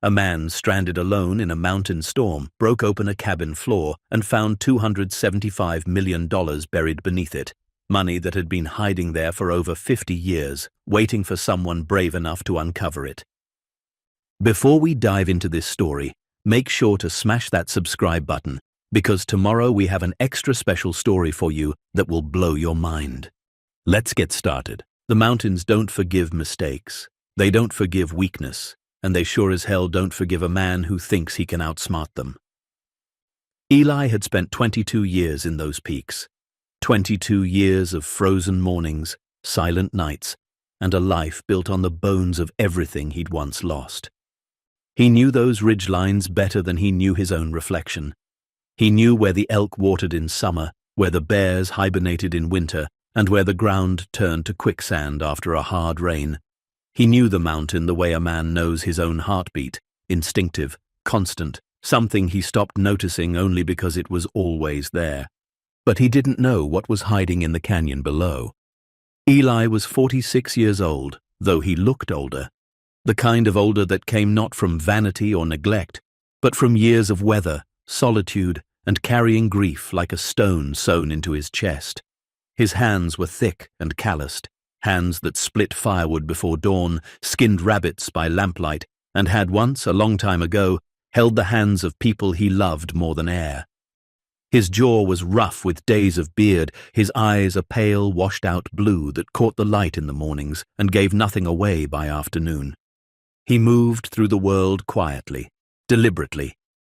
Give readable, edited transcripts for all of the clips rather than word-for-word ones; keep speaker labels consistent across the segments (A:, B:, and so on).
A: A man stranded alone in a mountain storm broke open a cabin floor and found $275 million buried beneath it, money that had been hiding there for over 50 years, waiting for someone brave enough to uncover it. Before we dive into this story, make sure to smash that subscribe button, because tomorrow we have an extra special story for you that will blow your mind. Let's get started. The mountains don't forgive mistakes. They don't forgive weakness. And they sure as hell don't forgive a man who thinks he can outsmart them. Eli had spent 22 years in those peaks. 22 years of frozen mornings, silent nights, and a life built on the bones of everything he'd once lost. He knew those ridgelines better than he knew his own reflection. He knew where the elk watered in summer, where the bears hibernated in winter, and where the ground turned to quicksand after a hard rain. He knew the mountain the way a man knows his own heartbeat, instinctive, constant, something he stopped noticing only because it was always there. But he didn't know what was hiding in the canyon below. Eli was 46 years old, though he looked older. The kind of older that came not from vanity or neglect, but from years of weather, solitude, and carrying grief like a stone sewn into his chest. His hands were thick and calloused. Hands that split firewood before dawn, skinned rabbits by lamplight, and had once, a long time ago, held the hands of people he loved more than air. His jaw was rough with days of beard, his eyes a pale, washed-out blue that caught the light in the mornings and gave nothing away by afternoon. He moved through the world quietly, deliberately,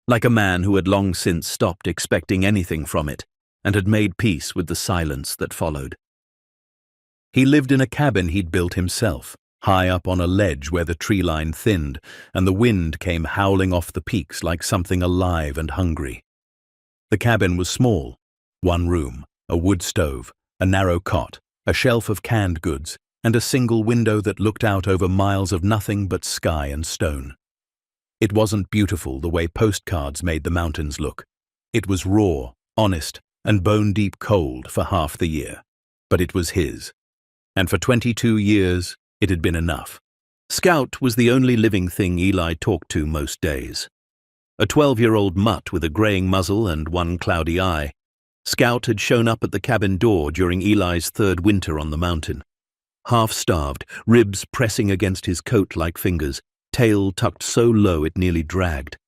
A: like a man who had long since stopped expecting anything from it and had made peace with the silence that followed. He lived in a cabin he'd built himself, high up on a ledge where the tree line thinned and the wind came howling off the peaks like something alive and hungry. The cabin was small: one room, a wood stove, a narrow cot, a shelf of canned goods, and a single window that looked out over miles of nothing but sky and stone. It wasn't beautiful the way postcards made the mountains look. It was raw, honest, and bone-deep cold for half the year. But it was his. And for 22 years, it had been enough. Scout was the only living thing Eli talked to most days. A 12-year-old mutt with a graying muzzle and one cloudy eye. Scout had shown up at the cabin door during Eli's third winter on the mountain. Half-starved, ribs pressing against his coat like fingers, tail tucked so low it nearly dragged.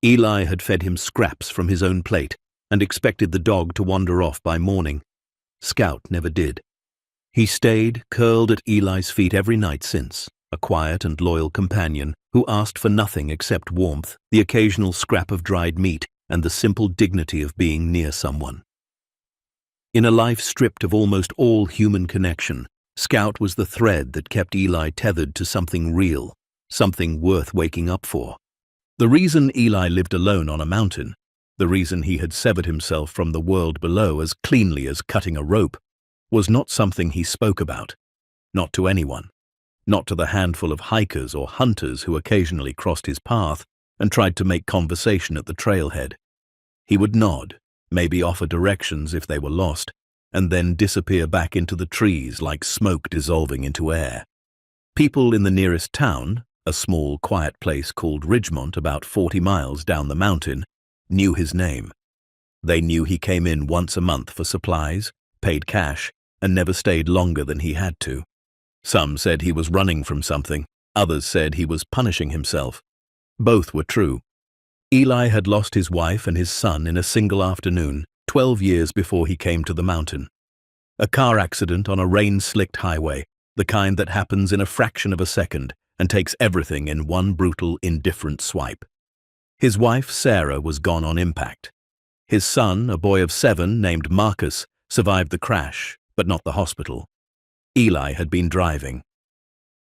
A: Eli had fed him scraps from his own plate and expected the dog to wander off by morning. Scout never did. He stayed, curled at Eli's feet every night since, a quiet and loyal companion who asked for nothing except warmth, the occasional scrap of dried meat, and the simple dignity of being near someone. In a life stripped of almost all human connection, Scout was the thread that kept Eli tethered to something real, something worth waking up for. The reason Eli lived alone on a mountain, the reason he had severed himself from the world below as cleanly as cutting a rope, was not something he spoke about, not to anyone, not to the handful of hikers or hunters who occasionally crossed his path and tried to make conversation at the trailhead. He would nod, maybe offer directions if they were lost, and then disappear back into the trees like smoke dissolving into air. People in the nearest town, a small, quiet place called Ridgemont about 40 miles down the mountain, knew his name. They knew he came in once a month for supplies, paid cash, and never stayed longer than he had to. Some said he was running from something, others said he was punishing himself. Both were true. Eli had lost his wife and his son in a single afternoon, 12 years before he came to the mountain. A car accident on a rain-slicked highway, the kind that happens in a fraction of a second and takes everything in one brutal, indifferent swipe. His wife, Sarah, was gone on impact. His son, a boy of 7 named Marcus, survived the crash, but not the hospital. Eli had been driving.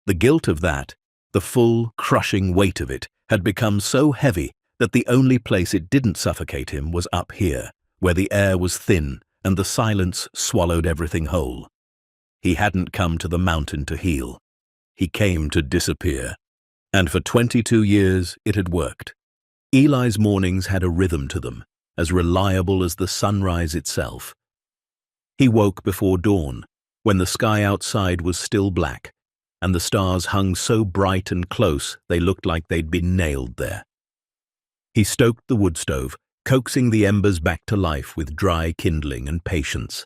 A: The guilt of that, the full, crushing weight of it, had become so heavy that the only place it didn't suffocate him was up here, where the air was thin and the silence swallowed everything whole. He hadn't come to the mountain to heal. He came to disappear. And for 22 years it had worked. Eli's mornings had a rhythm to them, as reliable as the sunrise itself. He woke before dawn, when the sky outside was still black, and the stars hung so bright and close they looked like they'd been nailed there. He stoked the wood stove, coaxing the embers back to life with dry kindling and patience.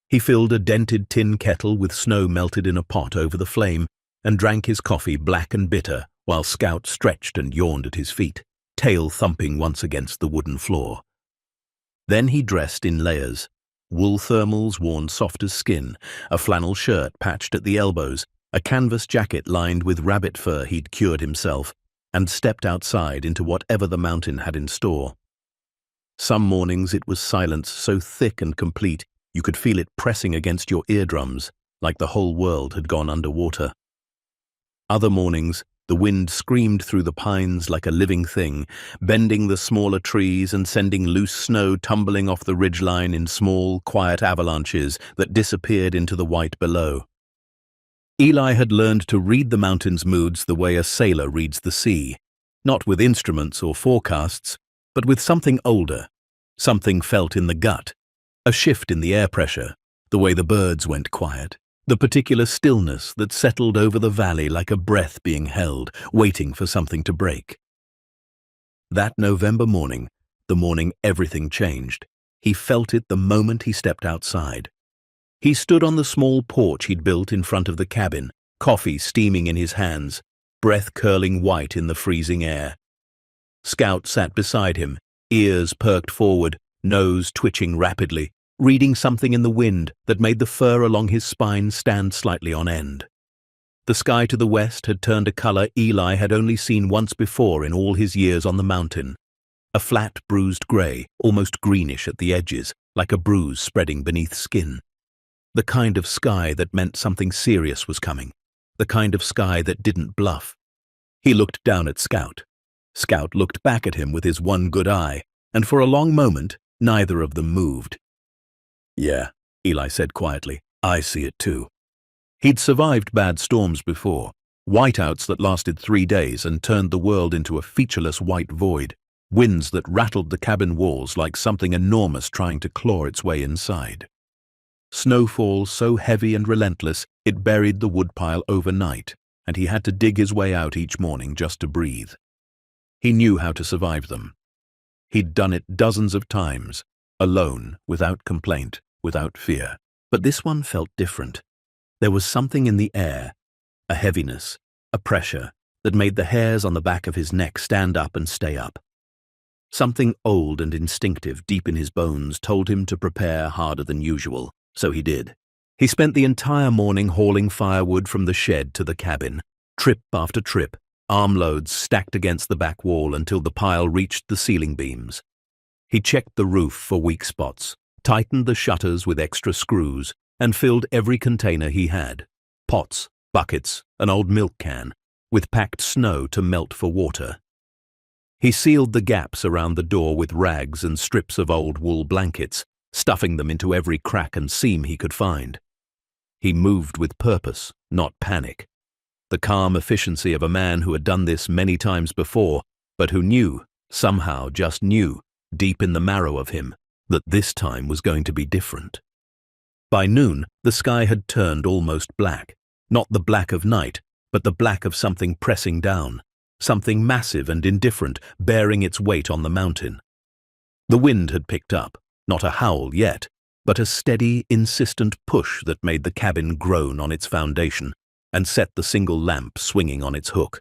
A: He filled a dented tin kettle with snow melted in a pot over the flame and drank his coffee black and bitter while Scout stretched and yawned at his feet, tail thumping once against the wooden floor. Then he dressed in layers, wool thermals worn soft as skin, a flannel shirt patched at the elbows, a canvas jacket lined with rabbit fur he'd cured himself, and stepped outside into whatever the mountain had in store. Some mornings it was silence so thick and complete you could feel it pressing against your eardrums, like the whole world had gone underwater. Other mornings, the wind screamed through the pines like a living thing, bending the smaller trees and sending loose snow tumbling off the ridgeline in small, quiet avalanches that disappeared into the white below. Eli had learned to read the mountain's moods the way a sailor reads the sea, not with instruments or forecasts, but with something older, something felt in the gut, a shift in the air pressure, the way the birds went quiet, the particular stillness that settled over the valley like a breath being held, waiting for something to break. That November morning, the morning everything changed, he felt it the moment he stepped outside. He stood on the small porch he'd built in front of the cabin, coffee steaming in his hands, breath curling white in the freezing air. Scout sat beside him, ears perked forward, nose twitching rapidly, reading something in the wind that made the fur along his spine stand slightly on end. The sky to the west had turned a color Eli had only seen once before in all his years on the mountain. A flat, bruised gray, almost greenish at the edges, like a bruise spreading beneath skin. The kind of sky that meant something serious was coming. The kind of sky that didn't bluff. He looked down at Scout. Scout looked back at him with his one good eye, and for a long moment, neither of them moved. "Yeah," Eli said quietly, "I see it too." He'd survived bad storms before, whiteouts that lasted 3 days and turned the world into a featureless white void, winds that rattled the cabin walls like something enormous trying to claw its way inside. Snowfall so heavy and relentless it buried the woodpile overnight, and he had to dig his way out each morning just to breathe. He knew how to survive them. He'd done it dozens of times, alone, without complaint, without fear. But this one felt different. There was something in the air, a heaviness, a pressure, that made the hairs on the back of his neck stand up and stay up. Something old and instinctive deep in his bones told him to prepare harder than usual, so he did. He spent the entire morning hauling firewood from the shed to the cabin, trip after trip, armloads stacked against the back wall until the pile reached the ceiling beams. He checked the roof for weak spots, tightened the shutters with extra screws, and filled every container he had, pots, buckets, an old milk can, with packed snow to melt for water. He sealed the gaps around the door with rags and strips of old wool blankets, stuffing them into every crack and seam he could find. He moved with purpose, not panic. The calm efficiency of a man who had done this many times before, but who knew, somehow just knew, deep in the marrow of him, that this time was going to be different. By noon, the sky had turned almost black, not the black of night, but the black of something pressing down, something massive and indifferent bearing its weight on the mountain. The wind had picked up, not a howl yet, but a steady, insistent push that made the cabin groan on its foundation and set the single lamp swinging on its hook.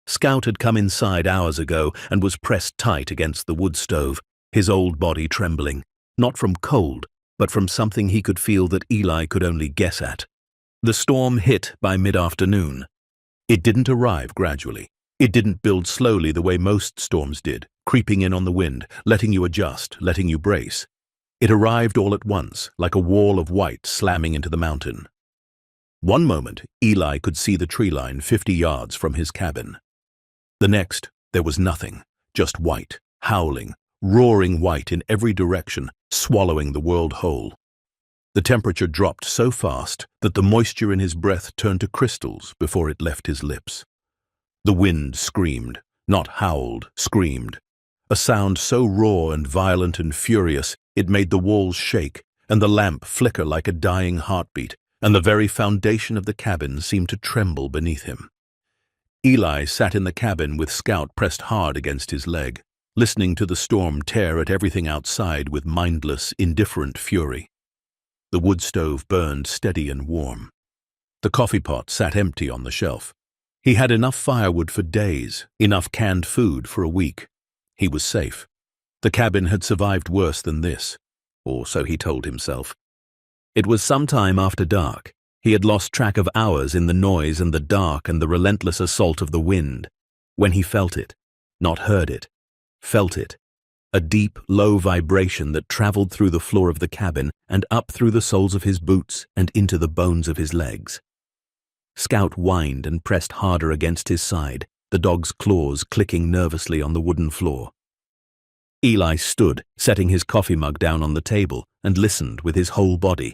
A: Scout had come inside hours ago and was pressed tight against the wood stove, his old body trembling, not from cold, but from something he could feel that Eli could only guess at. The storm hit by mid-afternoon. It didn't arrive gradually. It didn't build slowly the way most storms did, creeping in on the wind, letting you adjust, letting you brace. It arrived all at once, like a wall of white slamming into the mountain. One moment, Eli could see the tree line 50 yards from his cabin. The next, there was nothing, just white, howling, roaring white in every direction, swallowing the world whole. The temperature dropped so fast that the moisture in his breath turned to crystals before it left his lips. The wind screamed, not howled, screamed. A sound so raw and violent and furious it made the walls shake and the lamp flicker like a dying heartbeat, and the very foundation of the cabin seemed to tremble beneath him. Eli sat in the cabin with Scout pressed hard against his leg, listening to the storm tear at everything outside with mindless, indifferent fury. The wood stove burned steady and warm. The coffee pot sat empty on the shelf. He had enough firewood for days, enough canned food for a week. He was safe. The cabin had survived worse than this, or so he told himself. It was some time after dark. He had lost track of hours in the noise and the dark and the relentless assault of the wind, when he felt it, not heard it, felt it, a deep, low vibration that traveled through the floor of the cabin and up through the soles of his boots and into the bones of his legs. Scout whined and pressed harder against his side, the dog's claws clicking nervously on the wooden floor. Eli stood, setting his coffee mug down on the table, and listened with his whole body.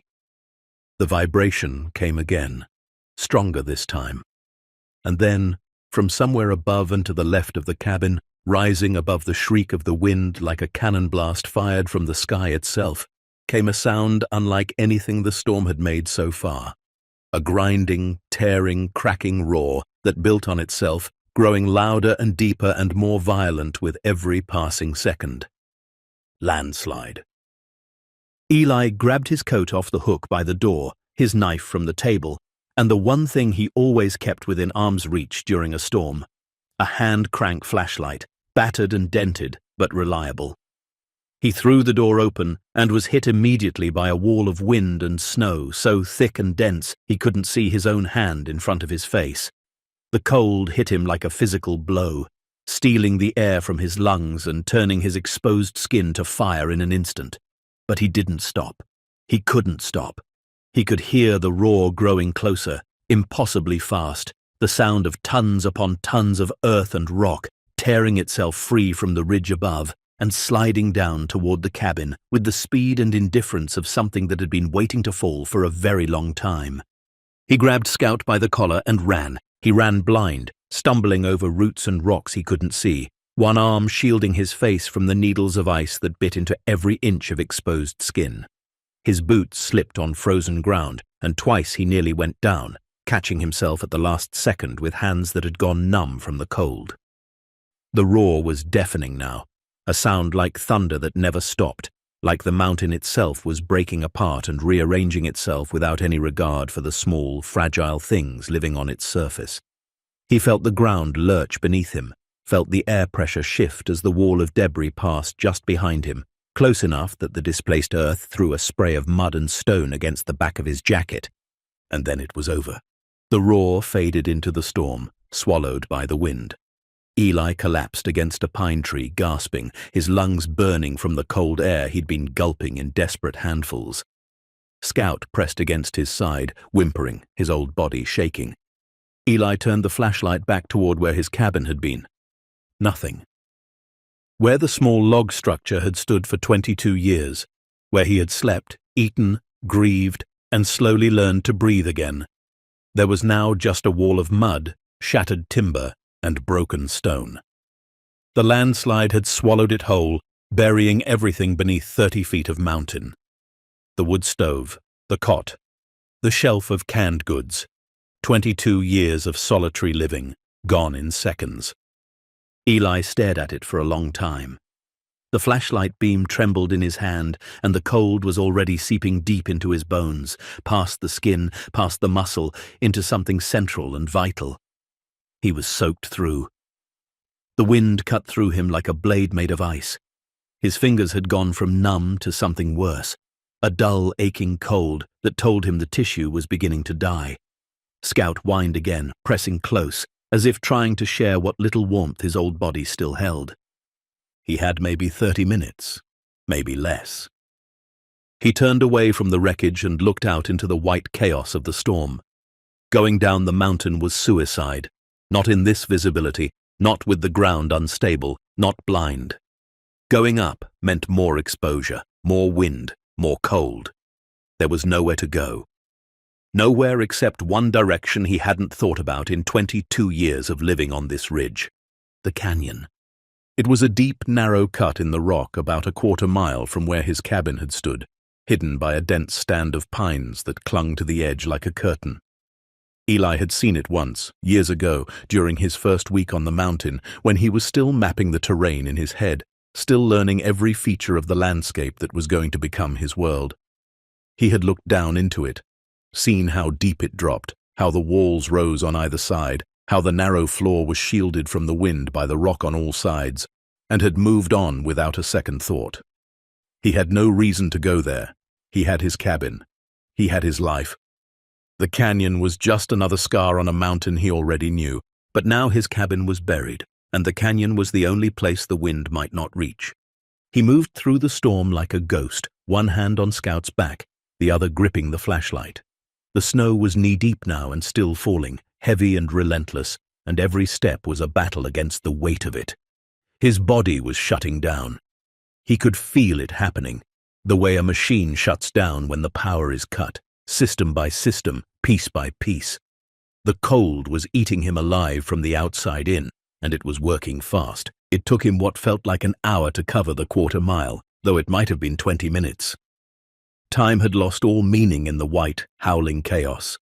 A: The vibration came again, stronger this time. And then, from somewhere above and to the left of the cabin, rising above the shriek of the wind like a cannon blast fired from the sky itself, came a sound unlike anything the storm had made so far. A grinding, tearing, cracking roar that built on itself, growing louder and deeper and more violent with every passing second. Landslide. Eli grabbed his coat off the hook by the door, his knife from the table, and the one thing he always kept within arm's reach during a storm, a hand-crank flashlight, battered and dented, but reliable. He threw the door open and was hit immediately by a wall of wind and snow so thick and dense he couldn't see his own hand in front of his face. The cold hit him like a physical blow, stealing the air from his lungs and turning his exposed skin to fire in an instant. But he didn't stop. He couldn't stop. He could hear the roar growing closer, impossibly fast, the sound of tons upon tons of earth and rock tearing itself free from the ridge above and sliding down toward the cabin with the speed and indifference of something that had been waiting to fall for a very long time. He grabbed Scout by the collar and ran. He ran blind, stumbling over roots and rocks he couldn't see, one arm shielding his face from the needles of ice that bit into every inch of exposed skin. His boots slipped on frozen ground, and twice he nearly went down, catching himself at the last second with hands that had gone numb from the cold. The roar was deafening now, a sound like thunder that never stopped, like the mountain itself was breaking apart and rearranging itself without any regard for the small, fragile things living on its surface. He felt the ground lurch beneath him, felt the air pressure shift as the wall of debris passed just behind him, close enough that the displaced earth threw a spray of mud and stone against the back of his jacket. And then it was over. The roar faded into the storm, swallowed by the wind. Eli collapsed against a pine tree, gasping, his lungs burning from the cold air he'd been gulping in desperate handfuls. Scout pressed against his side, whimpering, his old body shaking. Eli turned the flashlight back toward where his cabin had been. Nothing. Where the small log structure had stood for 22 years, where he had slept, eaten, grieved, and slowly learned to breathe again, there was now just a wall of mud, shattered timber, and broken stone. The landslide had swallowed it whole, burying everything beneath 30 feet of mountain. The wood stove, the cot, the shelf of canned goods, 22 years of solitary living, gone in seconds. Eli stared at it for a long time. The flashlight beam trembled in his hand, and the cold was already seeping deep into his bones, past the skin, past the muscle, into something central and vital. He was soaked through. The wind cut through him like a blade made of ice. His fingers had gone from numb to something worse, a dull, aching cold that told him the tissue was beginning to die. Scout whined again, pressing close, as if trying to share what little warmth his old body still held. He had maybe 30 minutes, maybe less. He turned away from the wreckage and looked out into the white chaos of the storm. Going down the mountain was suicide. Not in this visibility, not with the ground unstable, not blind. Going up meant more exposure, more wind, more cold. There was nowhere to go. Nowhere except one direction he hadn't thought about in 22 years of living on this ridge. The canyon. It was a deep, narrow cut in the rock about a quarter mile from where his cabin had stood, hidden by a dense stand of pines that clung to the edge like a curtain. Eli had seen it once, years ago, during his first week on the mountain, when he was still mapping the terrain in his head, still learning every feature of the landscape that was going to become his world. He had looked down into it, seen how deep it dropped, how the walls rose on either side, how the narrow floor was shielded from the wind by the rock on all sides, and had moved on without a second thought. He had no reason to go there. He had his cabin. He had his life. The canyon was just another scar on a mountain he already knew, but now his cabin was buried, and the canyon was the only place the wind might not reach. He moved through the storm like a ghost, one hand on Scout's back, the other gripping the flashlight. The snow was knee-deep now and still falling, heavy and relentless, and every step was a battle against the weight of it. His body was shutting down. He could feel it happening, the way a machine shuts down when the power is cut, system by system, piece by piece. The cold was eating him alive from the outside in, and it was working fast. It took him what felt like an hour to cover the quarter-mile, though it might have been 20 minutes. Time had lost all meaning in the white, howling chaos.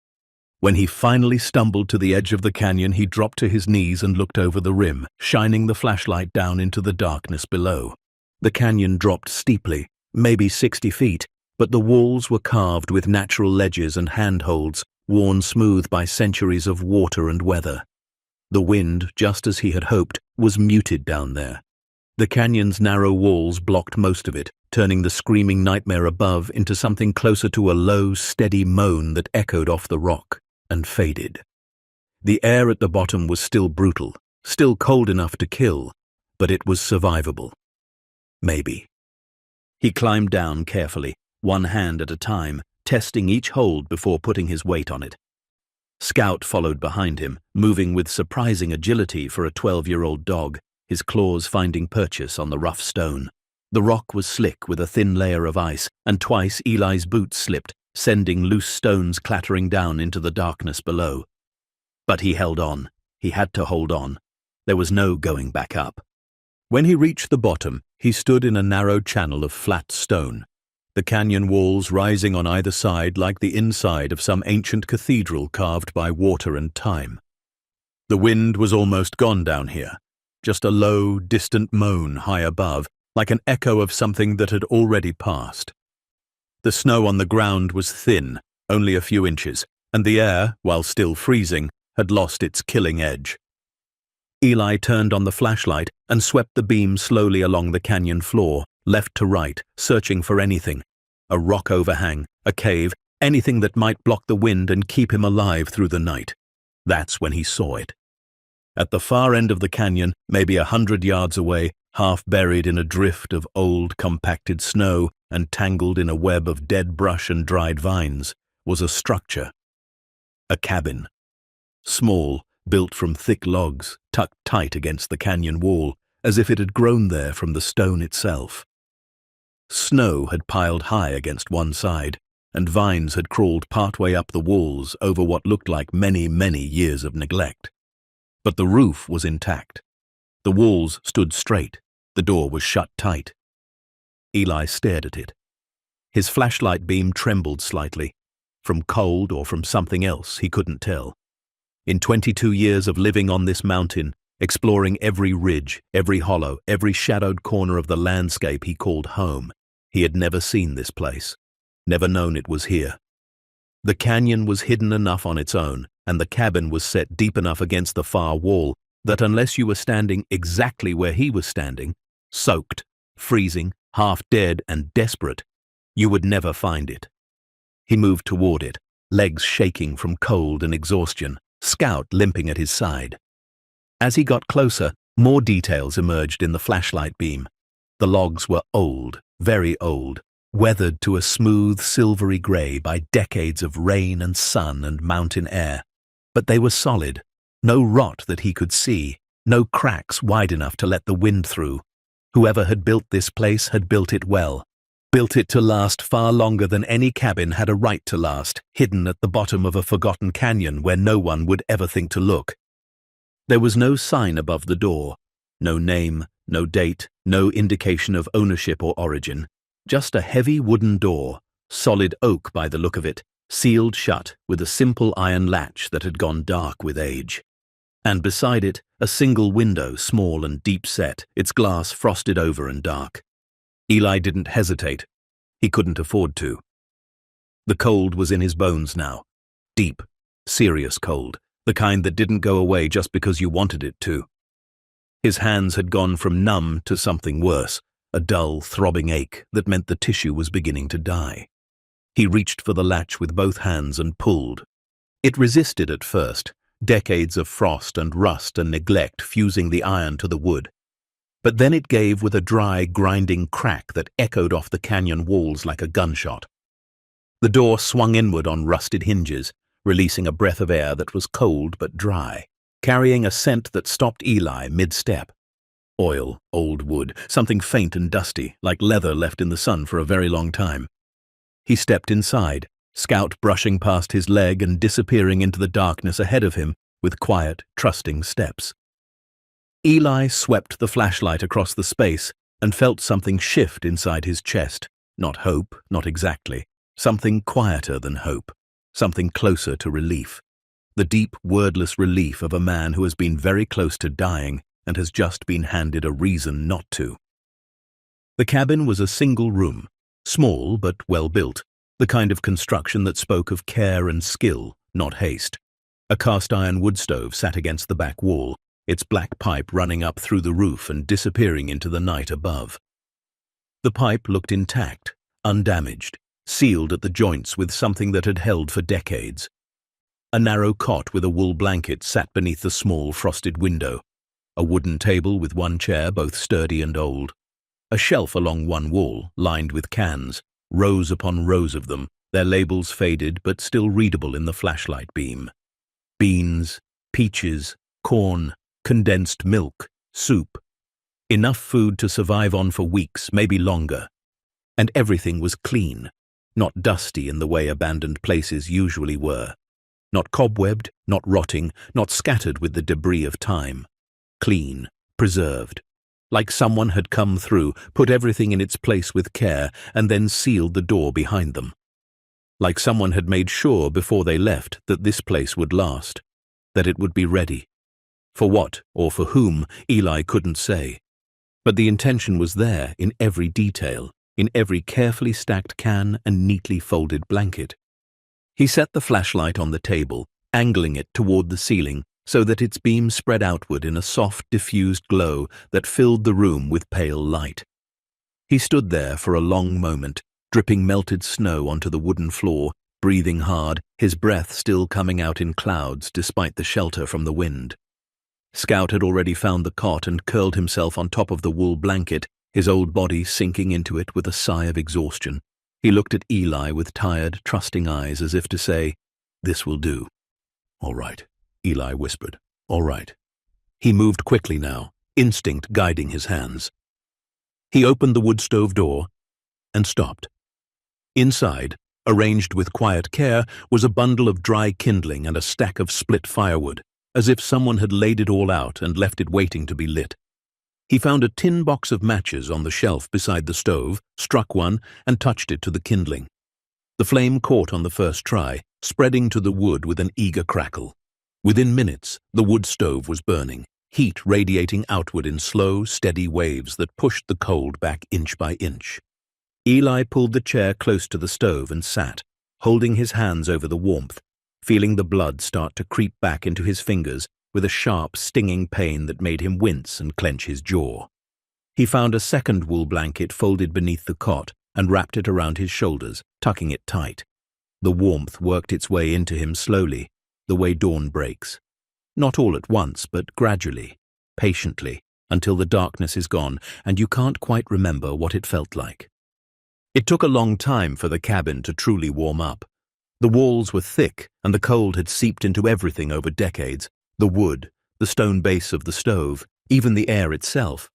A: When he finally stumbled to the edge of the canyon, he dropped to his knees and looked over the rim, shining the flashlight down into the darkness below. The canyon dropped steeply, maybe 60 feet, but the walls were carved with natural ledges and handholds, worn smooth by centuries of water and weather. The wind, just as he had hoped, was muted down there. The canyon's narrow walls blocked most of it, turning the screaming nightmare above into something closer to a low, steady moan that echoed off the rock and faded. The air at the bottom was still brutal, still cold enough to kill, but it was survivable. Maybe. He climbed down carefully, one hand at a time, testing each hold before putting his weight on it. Scout followed behind him, moving with surprising agility for a 12-year-old dog, his claws finding purchase on the rough stone. The rock was slick with a thin layer of ice, and twice Eli's boots slipped, sending loose stones clattering down into the darkness below. But he held on. He had to hold on. There was no going back up. When he reached the bottom, he stood in a narrow channel of flat stone, the canyon walls rising on either side like the inside of some ancient cathedral carved by water and time. The wind was almost gone down here, just a low, distant moan high above, like an echo of something that had already passed. The snow on the ground was thin, only a few inches, and the air, while still freezing, had lost its killing edge. Eli turned on the flashlight and swept the beam slowly along the canyon floor, left to right, searching for anything. A rock overhang, a cave, anything that might block the wind and keep him alive through the night. That's when he saw it. At the far end of the canyon, maybe 100 yards away, half buried in a drift of old, compacted snow and tangled in a web of dead brush and dried vines, was a structure. A cabin. Small, built from thick logs, tucked tight against the canyon wall, as if it had grown there from the stone itself. Snow had piled high against one side, and vines had crawled partway up the walls over what looked like many, many years of neglect. But the roof was intact. The walls stood straight. The door was shut tight. Eli stared at it. His flashlight beam trembled slightly. From cold or from something else, he couldn't tell. In 22 years of living on this mountain, exploring every ridge, every hollow, every shadowed corner of the landscape he called home, he had never seen this place, never known it was here. The canyon was hidden enough on its own, and the cabin was set deep enough against the far wall that unless you were standing exactly where he was standing, soaked, freezing, half dead and desperate, you would never find it. He moved toward it, legs shaking from cold and exhaustion, Scout limping at his side. As he got closer, more details emerged in the flashlight beam. The logs were old, very old, weathered to a smooth, silvery gray by decades of rain and sun and mountain air. But they were solid, no rot that he could see, no cracks wide enough to let the wind through. Whoever had built this place had built it well, built it to last far longer than any cabin had a right to last, hidden at the bottom of a forgotten canyon where no one would ever think to look. There was no sign above the door, no name, no date, no indication of ownership or origin, just a heavy wooden door, solid oak by the look of it, sealed shut with a simple iron latch that had gone dark with age. And beside it, a single window, small and deep-set, its glass frosted over and dark. Eli didn't hesitate. He couldn't afford to. The cold was in his bones now. Deep, serious cold, the kind that didn't go away just because you wanted it to. His hands had gone from numb to something worse, a dull, throbbing ache that meant the tissue was beginning to die. He reached for the latch with both hands and pulled. It resisted at first, decades of frost and rust and neglect fusing the iron to the wood. But then it gave with a dry, grinding crack that echoed off the canyon walls like a gunshot. The door swung inward on rusted hinges, releasing a breath of air that was cold but dry, carrying a scent that stopped Eli mid-step. Oil, old wood, something faint and dusty, like leather left in the sun for a very long time. He stepped inside, Scout brushing past his leg and disappearing into the darkness ahead of him with quiet, trusting steps. Eli swept the flashlight across the space and felt something shift inside his chest. Not hope, not exactly. Something quieter than hope. Something closer to relief. The deep, wordless relief of a man who has been very close to dying and has just been handed a reason not to. The cabin was a single room, small but well built, the kind of construction that spoke of care and skill, not haste. A cast-iron wood stove sat against the back wall, its black pipe running up through the roof and disappearing into the night above. The pipe looked intact, undamaged, sealed at the joints with something that had held for decades. A narrow cot with a wool blanket sat beneath the small frosted window. A wooden table with one chair, both sturdy and old. A shelf along one wall, lined with cans, rows upon rows of them, their labels faded but still readable in the flashlight beam. Beans, peaches, corn, condensed milk, soup. Enough food to survive on for weeks, maybe longer. And everything was clean, not dusty in the way abandoned places usually were. Not cobwebbed, not rotting, not scattered with the debris of time. Clean, preserved. Like someone had come through, put everything in its place with care, and then sealed the door behind them. Like someone had made sure before they left that this place would last, that it would be ready. For what, or for whom, Eli couldn't say. But the intention was there in every detail, in every carefully stacked can and neatly folded blanket. He set the flashlight on the table, angling it toward the ceiling, so that its beam spread outward in a soft, diffused glow that filled the room with pale light. He stood there for a long moment, dripping melted snow onto the wooden floor, breathing hard, his breath still coming out in clouds despite the shelter from the wind. Scout had already found the cot and curled himself on top of the wool blanket, his old body sinking into it with a sigh of exhaustion. He looked at Eli with tired, trusting eyes as if to say, "This will do." "All right," Eli whispered. "All right." He moved quickly now, instinct guiding his hands. He opened the wood stove door and stopped. Inside, arranged with quiet care, was a bundle of dry kindling and a stack of split firewood, as if someone had laid it all out and left it waiting to be lit. He found a tin box of matches on the shelf beside the stove, struck one, and touched it to the kindling. The flame caught on the first try, spreading to the wood with an eager crackle. Within minutes, the wood stove was burning, heat radiating outward in slow, steady waves that pushed the cold back inch by inch. Eli pulled the chair close to the stove and sat, holding his hands over the warmth, feeling the blood start to creep back into his fingers with a sharp, stinging pain that made him wince and clench his jaw. He found a second wool blanket folded beneath the cot and wrapped it around his shoulders, tucking it tight. The warmth worked its way into him slowly, the way dawn breaks. Not all at once, but gradually, patiently, until the darkness is gone and you can't quite remember what it felt like. It took a long time for the cabin to truly warm up. The walls were thick and the cold had seeped into everything over decades, the wood, the stone base of the stove, even the air itself.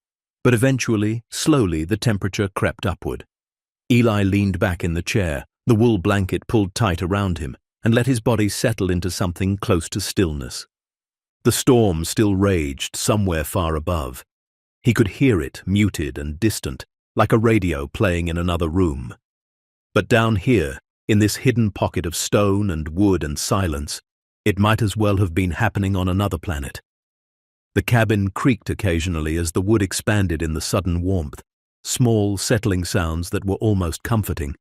A: But eventually, slowly, the temperature crept upward. Eli leaned back in the chair, the wool blanket pulled tight around him, and let his body settle into something close to stillness. The storm still raged somewhere far above. He could hear it, muted and distant, like a radio playing in another room. But down here, in this hidden pocket of stone and wood and silence, it might as well have been happening on another planet. The cabin creaked occasionally as the wood expanded in the sudden warmth, small settling sounds that were almost comforting.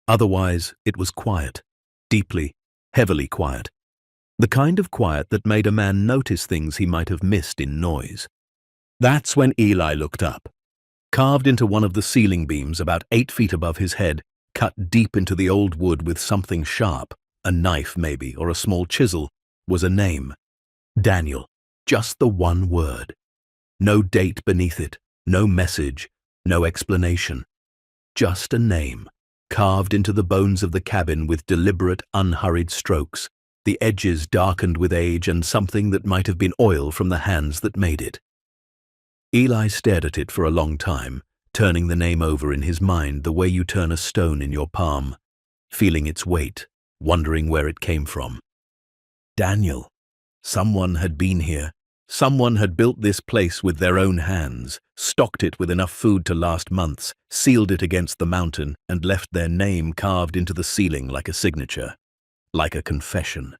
A: Otherwise, it was quiet, deeply, heavily quiet. The kind of quiet that made a man notice things he might have missed in noise. That's when Eli looked up. Carved into one of the ceiling beams about 8 feet above his head, cut deep into the old wood with something sharp, a knife maybe, or a small chisel, was a name. Daniel. Just the one word. No date beneath it, no message, no explanation. Just a name, carved into the bones of the cabin with deliberate, unhurried strokes, the edges darkened with age and something that might have been oil from the hands that made it. Eli stared at it for a long time, turning the name over in his mind the way you turn a stone in your palm, feeling its weight, wondering where it came from. Daniel. Someone had been here. Someone had built this place with their own hands, stocked it with enough food to last months, sealed it against the mountain, and left their name carved into the ceiling like a signature, like a confession,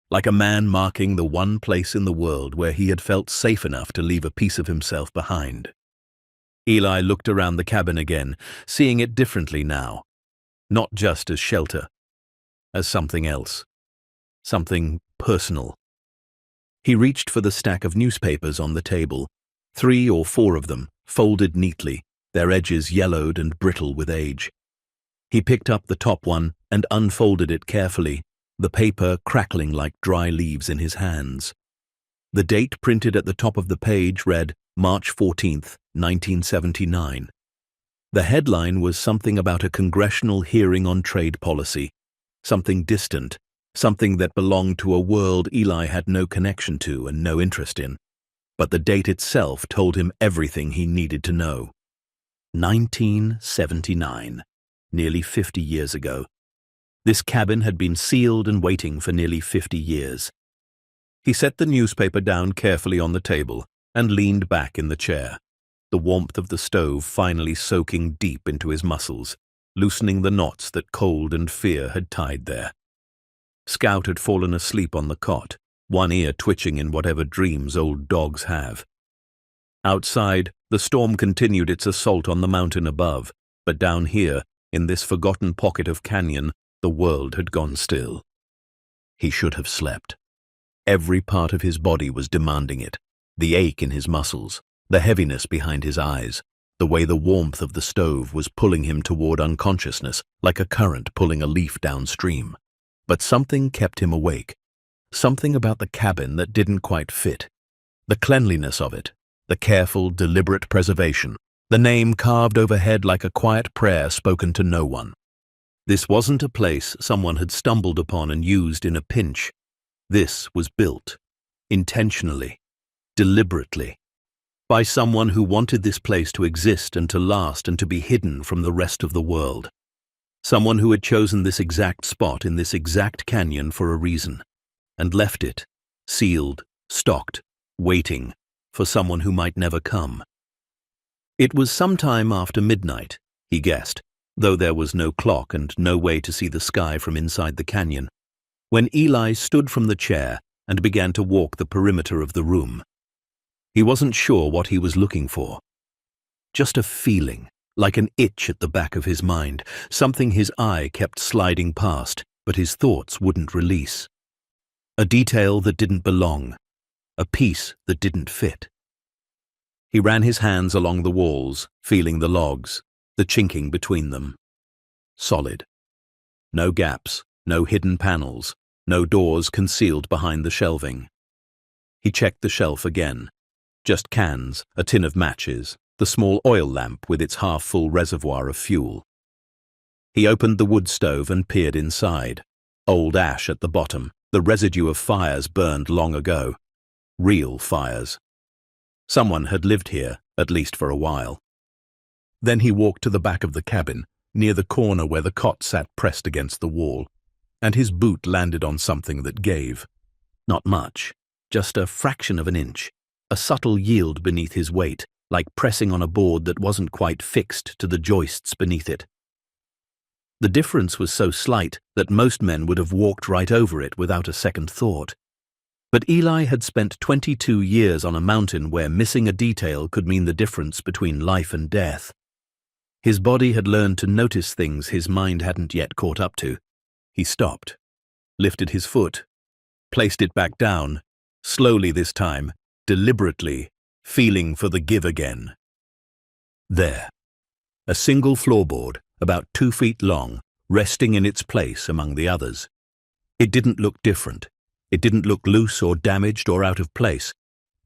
A: like a man marking the one place in the world where he had felt safe enough to leave a piece of himself behind. Eli looked around the cabin again, seeing it differently now, not just as shelter, as something else, something personal. He reached for the stack of newspapers on the table, 3 or 4 of them, folded neatly, their edges yellowed and brittle with age. He picked up the top one and unfolded it carefully, the paper crackling like dry leaves in his hands. The date printed at the top of the page read March 14th, 1979. The headline was something about a congressional hearing on trade policy, something distant, something that belonged to a world Eli had no connection to and no interest in. But the date itself told him everything he needed to know. 1979, nearly 50 years ago. This cabin had been sealed and waiting for nearly 50 years. He set the newspaper down carefully on the table and leaned back in the chair, the warmth of the stove finally soaking deep into his muscles, loosening the knots that cold and fear had tied there. Scout had fallen asleep on the cot, one ear twitching in whatever dreams old dogs have. Outside, the storm continued its assault on the mountain above, but down here, in this forgotten pocket of canyon, the world had gone still. He should have slept. Every part of his body was demanding it, the ache in his muscles, the heaviness behind his eyes, the way the warmth of the stove was pulling him toward unconsciousness, like a current pulling a leaf downstream. But something kept him awake, something about the cabin that didn't quite fit. The cleanliness of it, the careful, deliberate preservation, the name carved overhead like a quiet prayer spoken to no one. This wasn't a place someone had stumbled upon and used in a pinch. This was built, intentionally, deliberately, by someone who wanted this place to exist and to last and to be hidden from the rest of the world. Someone who had chosen this exact spot in this exact canyon for a reason, and left it, sealed, stocked, waiting, for someone who might never come. It was sometime after midnight, he guessed, though there was no clock and no way to see the sky from inside the canyon, when Eli stood from the chair and began to walk the perimeter of the room. He wasn't sure what he was looking for. Just a feeling, like an itch at the back of his mind, something his eye kept sliding past, but his thoughts wouldn't release. A detail that didn't belong, a piece that didn't fit. He ran his hands along the walls, feeling the logs, the chinking between them. Solid. No gaps, no hidden panels, no doors concealed behind the shelving. He checked the shelf again. Just cans, a tin of matches, the small oil lamp with its half-full reservoir of fuel. He opened the wood stove and peered inside. Old ash at the bottom, the residue of fires burned long ago. Real fires. Someone had lived here, at least for a while. Then he walked to the back of the cabin, near the corner where the cot sat pressed against the wall, and his boot landed on something that gave. Not much, just a fraction of an inch, a subtle yield beneath his weight, like pressing on a board that wasn't quite fixed to the joists beneath it. The difference was so slight that most men would have walked right over it without a second thought. But Eli had spent 22 years on a mountain where missing a detail could mean the difference between life and death. His body had learned to notice things his mind hadn't yet caught up to. He stopped, lifted his foot, placed it back down, slowly this time, deliberately, feeling for the give again. There, a single floorboard, about 2 feet long, resting in its place among the others. It didn't look different. It didn't look loose or damaged or out of place.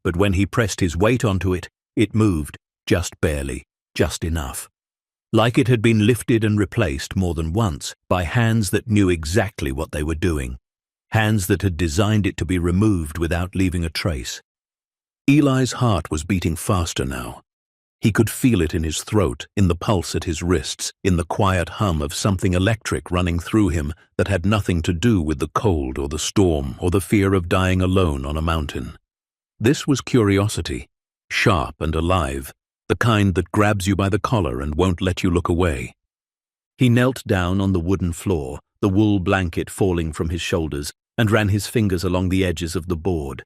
A: But when he pressed his weight onto it, it moved, just barely, just enough. Like it had been lifted and replaced more than once by hands that knew exactly what they were doing. Hands that had designed it to be removed without leaving a trace. Eli's heart was beating faster now. He could feel it in his throat, in the pulse at his wrists, in the quiet hum of something electric running through him that had nothing to do with the cold or the storm or the fear of dying alone on a mountain. This was curiosity, sharp and alive, the kind that grabs you by the collar and won't let you look away. He knelt down on the wooden floor, the wool blanket falling from his shoulders, and ran his fingers along the edges of the board.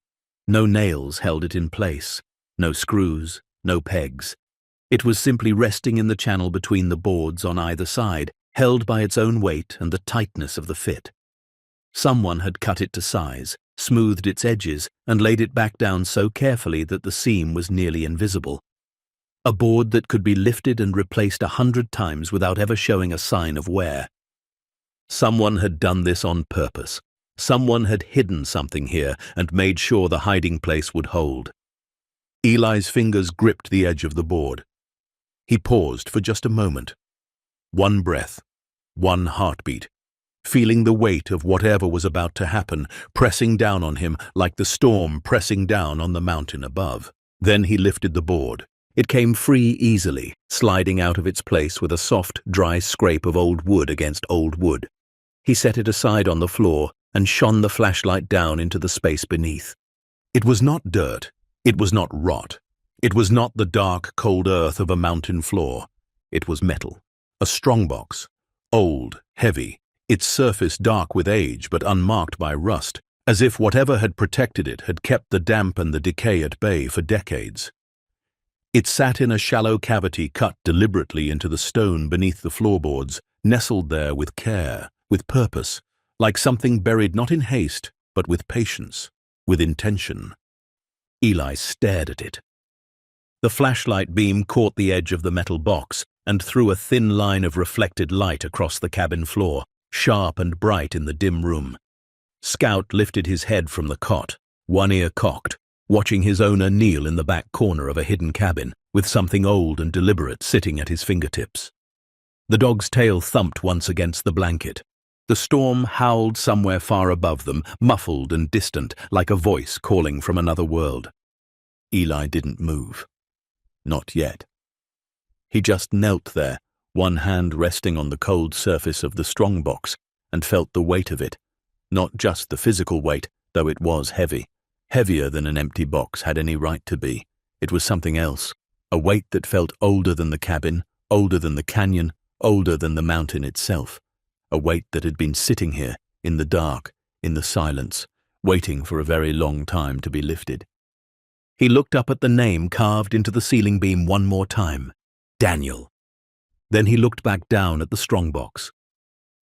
A: No nails held it in place, no screws, no pegs. It was simply resting in the channel between the boards on either side, held by its own weight and the tightness of the fit. Someone had cut it to size, smoothed its edges, and laid it back down so carefully that the seam was nearly invisible. A board that could be lifted and replaced 100 times without ever showing a sign of wear. Someone had done this on purpose. Someone had hidden something here and made sure the hiding place would hold. Eli's fingers gripped the edge of the board. He paused for just a moment. One breath, one heartbeat, feeling the weight of whatever was about to happen, pressing down on him like the storm pressing down on the mountain above. Then he lifted the board. It came free easily, sliding out of its place with a soft, dry scrape of old wood against old wood. He set it aside on the floor and shone the flashlight down into the space beneath. It was not dirt. It was not rot. It was not the dark, cold earth of a mountain floor. It was metal, a strongbox, old, heavy, its surface dark with age but unmarked by rust, as if whatever had protected it had kept the damp and the decay at bay for decades. It sat in a shallow cavity cut deliberately into the stone beneath the floorboards, nestled there with care, with purpose, like something buried not in haste, but with patience, with intention. Eli stared at it. The flashlight beam caught the edge of the metal box and threw a thin line of reflected light across the cabin floor, sharp and bright in the dim room. Scout lifted his head from the cot, one ear cocked, watching his owner kneel in the back corner of a hidden cabin, with something old and deliberate sitting at his fingertips. The dog's tail thumped once against the blanket. The storm howled somewhere far above them, muffled and distant, like a voice calling from another world. Eli didn't move. Not yet. He just knelt there, one hand resting on the cold surface of the strongbox, and felt the weight of it. Not just the physical weight, though it was heavy. Heavier than an empty box had any right to be. It was something else, a weight that felt older than the cabin, older than the canyon, older than the mountain itself. A weight that had been sitting here, in the dark, in the silence, waiting for a very long time to be lifted. He looked up at the name carved into the ceiling beam one more time. Daniel. Then he looked back down at the strongbox.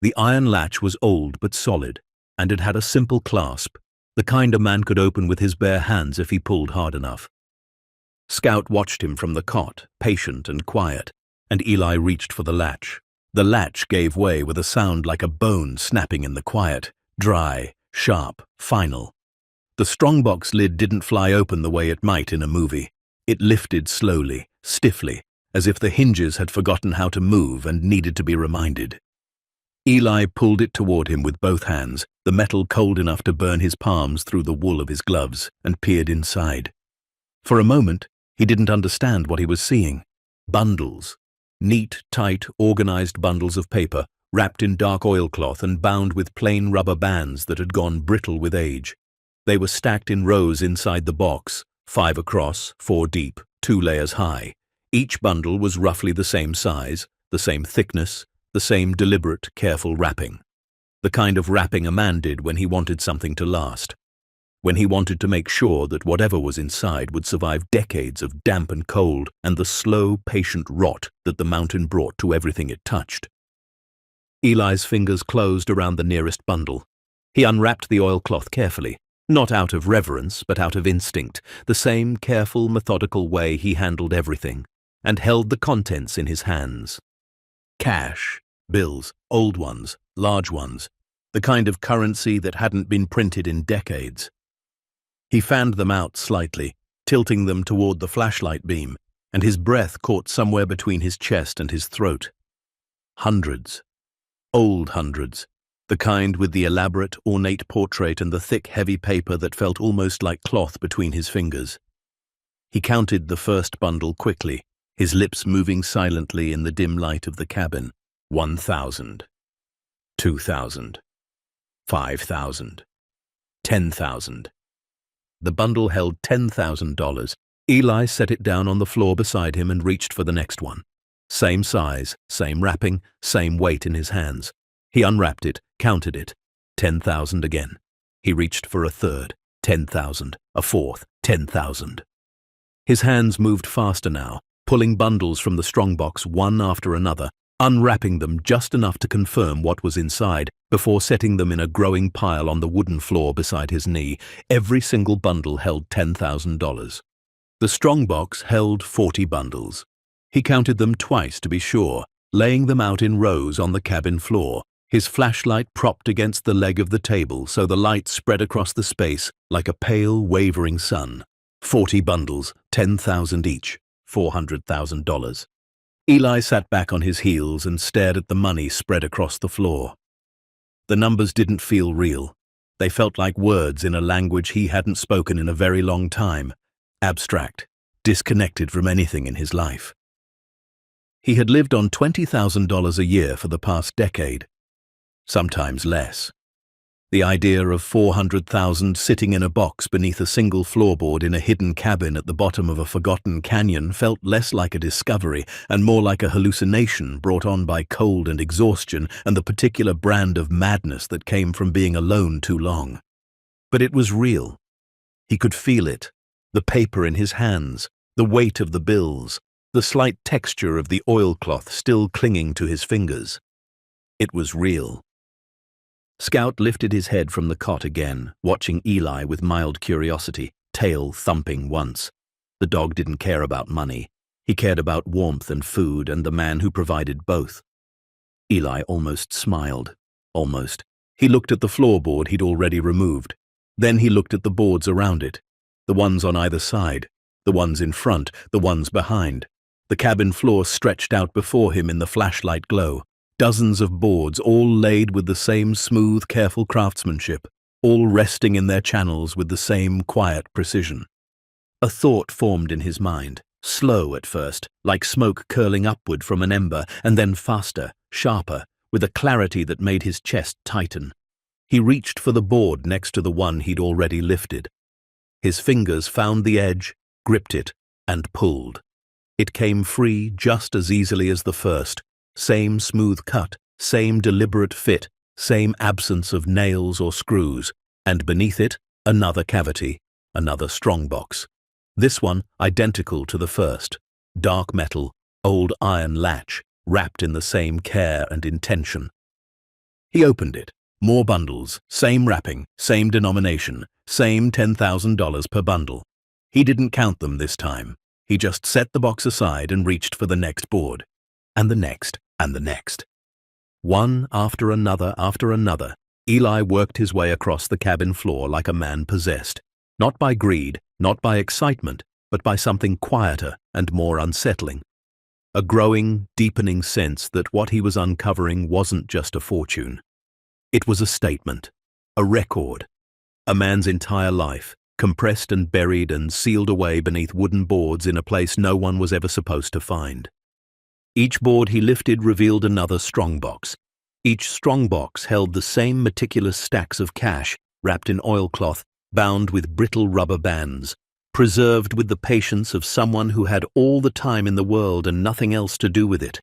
A: The iron latch was old but solid, and it had a simple clasp, the kind a man could open with his bare hands if he pulled hard enough. Scout watched him from the cot, patient and quiet, and Eli reached for the latch. The latch gave way with a sound like a bone snapping in the quiet, dry, sharp, final. The strongbox lid didn't fly open the way it might in a movie. It lifted slowly, stiffly, as if the hinges had forgotten how to move and needed to be reminded. Eli pulled it toward him with both hands, the metal cold enough to burn his palms through the wool of his gloves, and peered inside. For a moment, he didn't understand what he was seeing. Bundles. Neat, tight, organized bundles of paper, wrapped in dark oilcloth and bound with plain rubber bands that had gone brittle with age. They were stacked in rows inside the box, 5 across, 4 deep, 2 layers high. Each bundle was roughly the same size, the same thickness, the same deliberate, careful wrapping. The kind of wrapping a man did when he wanted something to last. When he wanted to make sure that whatever was inside would survive decades of damp and cold and the slow, patient rot that the mountain brought to everything it touched. Eli's fingers closed around the nearest bundle. He unwrapped the oilcloth carefully, not out of reverence but out of instinct, the same careful, methodical way he handled everything, and held the contents in his hands. Cash, bills, old ones, large ones, the kind of currency that hadn't been printed in decades. He fanned them out slightly, tilting them toward the flashlight beam, and his breath caught somewhere between his chest and his throat. Hundreds. Old hundreds. The kind with the elaborate, ornate portrait and the thick, heavy paper that felt almost like cloth between his fingers. He counted the first bundle quickly, his lips moving silently in the dim light of the cabin. 1,000. 2,000. 5,000. 10,000. The bundle held $10,000. Eli set it down on the floor beside him and reached for the next one. Same size, same wrapping, same weight in his hands. He unwrapped it, counted it. 10,000 again. He reached for a third. 10,000. A fourth. 10,000. His hands moved faster now, pulling bundles from the strongbox one after another, unwrapping them just enough to confirm what was inside before setting them in a growing pile on the wooden floor beside his knee. Every single bundle held $10,000. The strongbox held 40 bundles. He counted them twice to be sure, laying them out in rows on the cabin floor, his flashlight propped against the leg of the table so the light spread across the space like a pale, wavering sun. 40 bundles, 10,000 each, $400,000. Eli sat back on his heels and stared at the money spread across the floor. The numbers didn't feel real. They felt like words in a language he hadn't spoken in a very long time, abstract, disconnected from anything in his life. He had lived on $20,000 a year for the past decade, sometimes less. The idea of $400,000 sitting in a box beneath a single floorboard in a hidden cabin at the bottom of a forgotten canyon felt less like a discovery and more like a hallucination brought on by cold and exhaustion and the particular brand of madness that came from being alone too long. But it was real. He could feel it, the paper in his hands, the weight of the bills, the slight texture of the oilcloth still clinging to his fingers. It was real. Scout lifted his head from the cot again, watching Eli with mild curiosity, tail thumping once. The dog didn't care about money. He cared about warmth and food and the man who provided both. Eli almost smiled. Almost. He looked at the floorboard he'd already removed. Then he looked at the boards around it. The ones on either side. The ones in front. The ones behind. The cabin floor stretched out before him in the flashlight glow. Dozens of boards, all laid with the same smooth, careful craftsmanship, all resting in their channels with the same quiet precision. A thought formed in his mind, slow at first, like smoke curling upward from an ember, and then faster, sharper, with a clarity that made his chest tighten. He reached for the board next to the one he'd already lifted. His fingers found the edge, gripped it, and pulled. It came free just as easily as the first. Same smooth cut, same deliberate fit, same absence of nails or screws, and beneath it, another cavity, another strongbox. This one identical to the first, dark metal, old iron latch, wrapped in the same care and intention. He opened it. More bundles, same wrapping, same denomination, same $10,000 per bundle. He didn't count them this time. He just set the box aside and reached for the next board. And the next, and the next. One after another, Eli worked his way across the cabin floor like a man possessed, not by greed, not by excitement, but by something quieter and more unsettling. A growing, deepening sense that what he was uncovering wasn't just a fortune. It was a statement, a record, a man's entire life, compressed and buried and sealed away beneath wooden boards in a place no one was ever supposed to find. Each board he lifted revealed another strongbox. Each strongbox held the same meticulous stacks of cash, wrapped in oilcloth, bound with brittle rubber bands, preserved with the patience of someone who had all the time in the world and nothing else to do with it.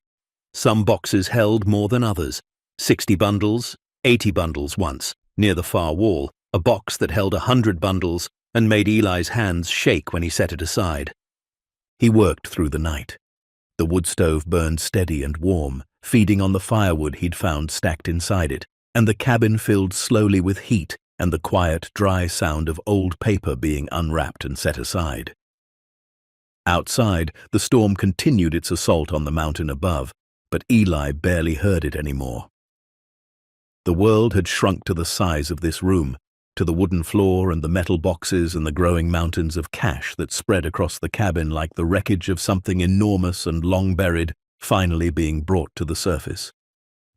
A: Some boxes held more than others. 60 bundles, 80 bundles once, near the far wall, a box that held 100 bundles and made Eli's hands shake when he set it aside. He worked through the night. The wood stove burned steady and warm, feeding on the firewood he'd found stacked inside it, and the cabin filled slowly with heat and the quiet, dry sound of old paper being unwrapped and set aside. Outside, the storm continued its assault on the mountain above, but Eli barely heard it anymore. The world had shrunk to the size of this room, to the wooden floor and the metal boxes and the growing mountains of cash that spread across the cabin like the wreckage of something enormous and long buried, finally being brought to the surface.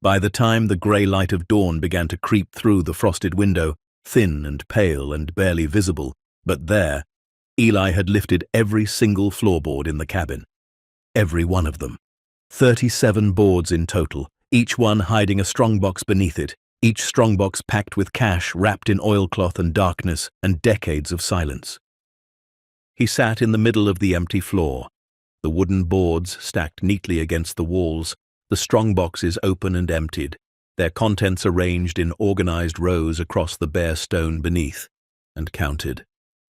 A: By the time the grey light of dawn began to creep through the frosted window, thin and pale and barely visible, but there, Eli had lifted every single floorboard in the cabin. Every one of them. 37 boards in total, each one hiding a strongbox beneath it, each strongbox packed with cash wrapped in oilcloth and darkness and decades of silence. He sat in the middle of the empty floor, the wooden boards stacked neatly against the walls, the strongboxes open and emptied, their contents arranged in organized rows across the bare stone beneath, and counted.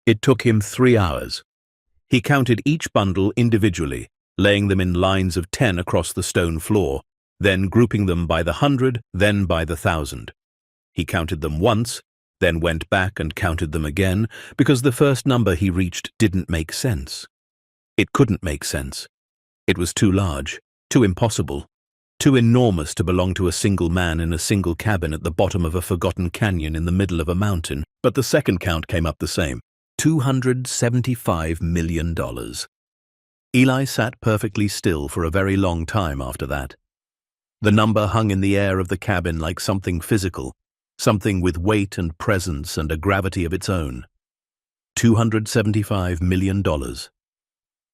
A: It took him 3 hours. He counted each bundle individually, laying them in lines of 10 across the stone floor, then grouping them by the 100, then by the 1,000. He counted them once, then went back and counted them again, because the first number he reached didn't make sense. It couldn't make sense. It was too large, too impossible, too enormous to belong to a single man in a single cabin at the bottom of a forgotten canyon in the middle of a mountain, but the second count came up the same. $275 million. Eli sat perfectly still for a very long time after that. The number hung in the air of the cabin like something physical, something with weight and presence and a gravity of its own. $275 million.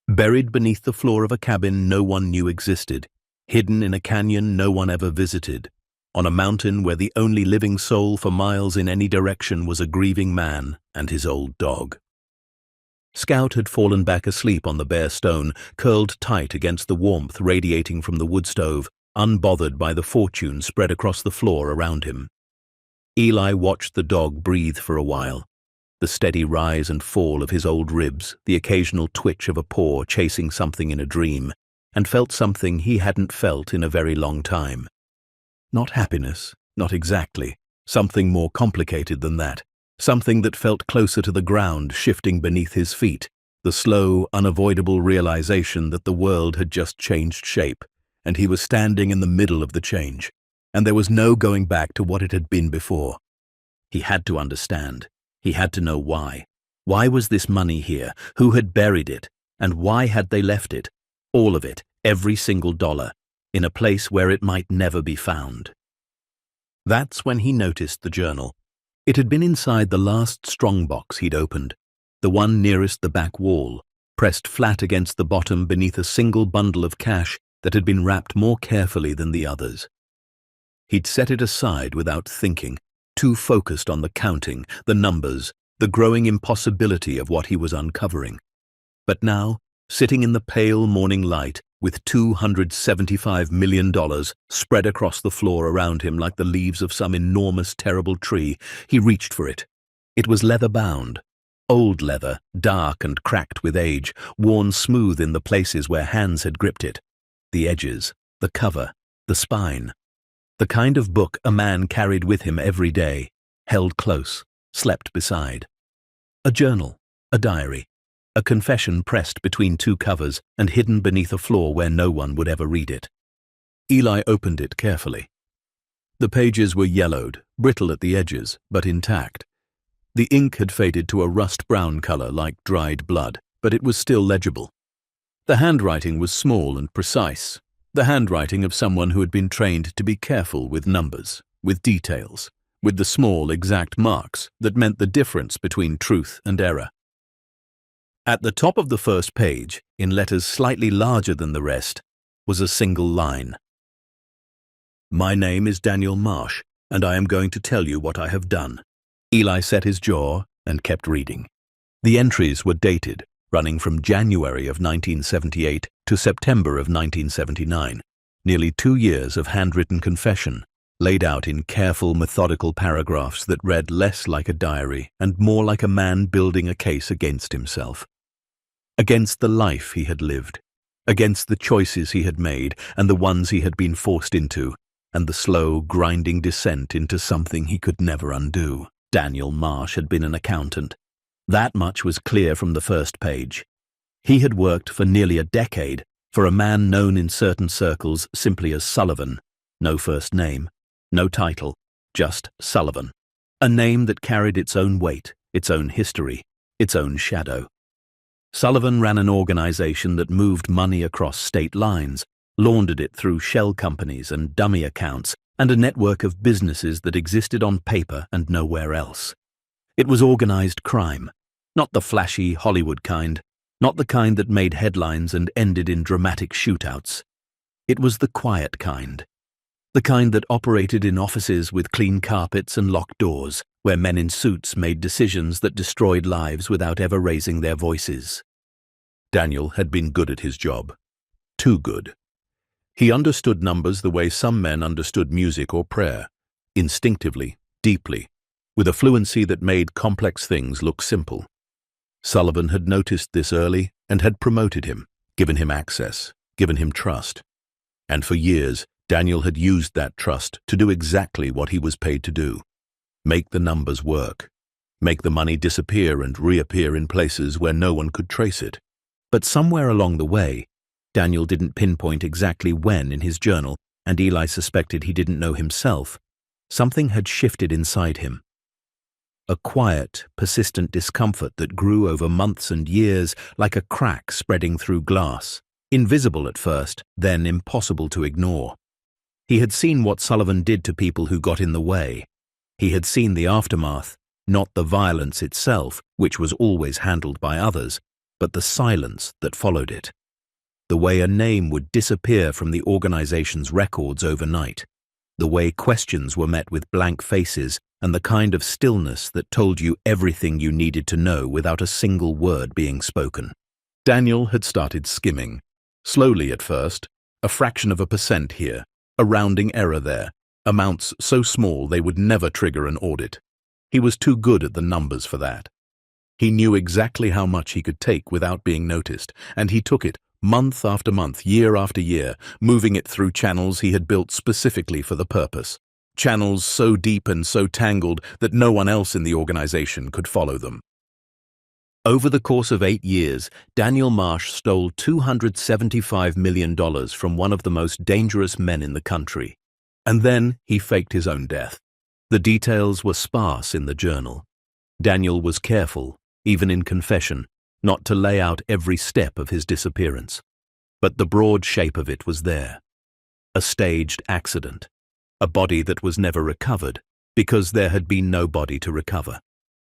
A: Buried beneath the floor of a cabin no one knew existed, hidden in a canyon no one ever visited, on a mountain where the only living soul for miles in any direction was a grieving man and his old dog. Scout had fallen back asleep on the bare stone, curled tight against the warmth radiating from the wood stove, unbothered by the fortune spread across the floor around him. Eli watched the dog breathe for a while, the steady rise and fall of his old ribs, the occasional twitch of a paw chasing something in a dream, and felt something he hadn't felt in a very long time. Not happiness, not exactly, something more complicated than that, something that felt closer to the ground shifting beneath his feet, the slow, unavoidable realization that the world had just changed shape, and he was standing in the middle of the change, and there was no going back to what it had been before. He had to understand. He had to know why. Why was this money here? Who had buried it? And why had they left it? All of it, every single dollar, in a place where it might never be found. That's when he noticed the journal. It had been inside the last strongbox he'd opened, the one nearest the back wall, pressed flat against the bottom beneath a single bundle of cash that had been wrapped more carefully than the others. He'd set it aside without thinking, too focused on the counting, the numbers, the growing impossibility of what he was uncovering. But now, sitting in the pale morning light, with $275 million spread across the floor around him like the leaves of some enormous, terrible tree, he reached for it. It was leather-bound. Old leather, dark and cracked with age, worn smooth in the places where hands had gripped it. The edges, the cover, the spine. The kind of book a man carried with him every day, held close, slept beside. A journal, a diary, a confession pressed between two covers and hidden beneath a floor where no one would ever read it. Eli opened it carefully. The pages were yellowed, brittle at the edges, but intact. The ink had faded to a rust-brown color like dried blood, but it was still legible. The handwriting was small and precise, the handwriting of someone who had been trained to be careful with numbers, with details, with the small, exact marks that meant the difference between truth and error. At the top of the first page, in letters slightly larger than the rest, was a single line. "My name is Daniel Marsh, and I am going to tell you what I have done." Eli set his jaw and kept reading. The entries were dated, running from January of 1978 to September of 1979, Nearly 2 years of handwritten confession, laid out in careful, methodical paragraphs that read less like a diary and more like a man building a case against himself. Against the life he had lived, against the choices he had made and the ones he had been forced into, and the slow, grinding descent into something he could never undo. Daniel Marsh had been an accountant. That much was clear from the first page. He had worked for nearly a decade for a man known in certain circles simply as Sullivan. No first name, no title, just Sullivan. A name that carried its own weight, its own history, its own shadow. Sullivan ran an organization that moved money across state lines, laundered it through shell companies and dummy accounts, and a network of businesses that existed on paper and nowhere else. It was organized crime, not the flashy Hollywood kind, not the kind that made headlines and ended in dramatic shootouts. It was the quiet kind. The kind that operated in offices with clean carpets and locked doors, where men in suits made decisions that destroyed lives without ever raising their voices. Daniel had been good at his job. Too good. He understood numbers the way some men understood music or prayer, instinctively, deeply, with a fluency that made complex things look simple. Sullivan had noticed this early and had promoted him, given him access, given him trust. And for years, Daniel had used that trust to do exactly what he was paid to do. Make the numbers work. Make the money disappear and reappear in places where no one could trace it. But somewhere along the way, Daniel didn't pinpoint exactly when in his journal, and Eli suspected he didn't know himself, something had shifted inside him. A quiet, persistent discomfort that grew over months and years like a crack spreading through glass, invisible at first, then impossible to ignore. He had seen what Sullivan did to people who got in the way. He had seen the aftermath, not the violence itself, which was always handled by others, but the silence that followed it. The way a name would disappear from the organization's records overnight. The way questions were met with blank faces and the kind of stillness that told you everything you needed to know without a single word being spoken. Daniel had started skimming. Slowly at first, a fraction of a percent here, a rounding error there, amounts so small they would never trigger an audit. He was too good at the numbers for that. He knew exactly how much he could take without being noticed, and he took it month after month, year after year, moving it through channels he had built specifically for the purpose. Channels so deep and so tangled that no one else in the organization could follow them. Over the course of 8 years, Daniel Marsh stole $275 million from one of the most dangerous men in the country. And then he faked his own death. The details were sparse in the journal. Daniel was careful, even in confession, not to lay out every step of his disappearance. But the broad shape of it was there. A staged accident. A body that was never recovered, because there had been no body to recover.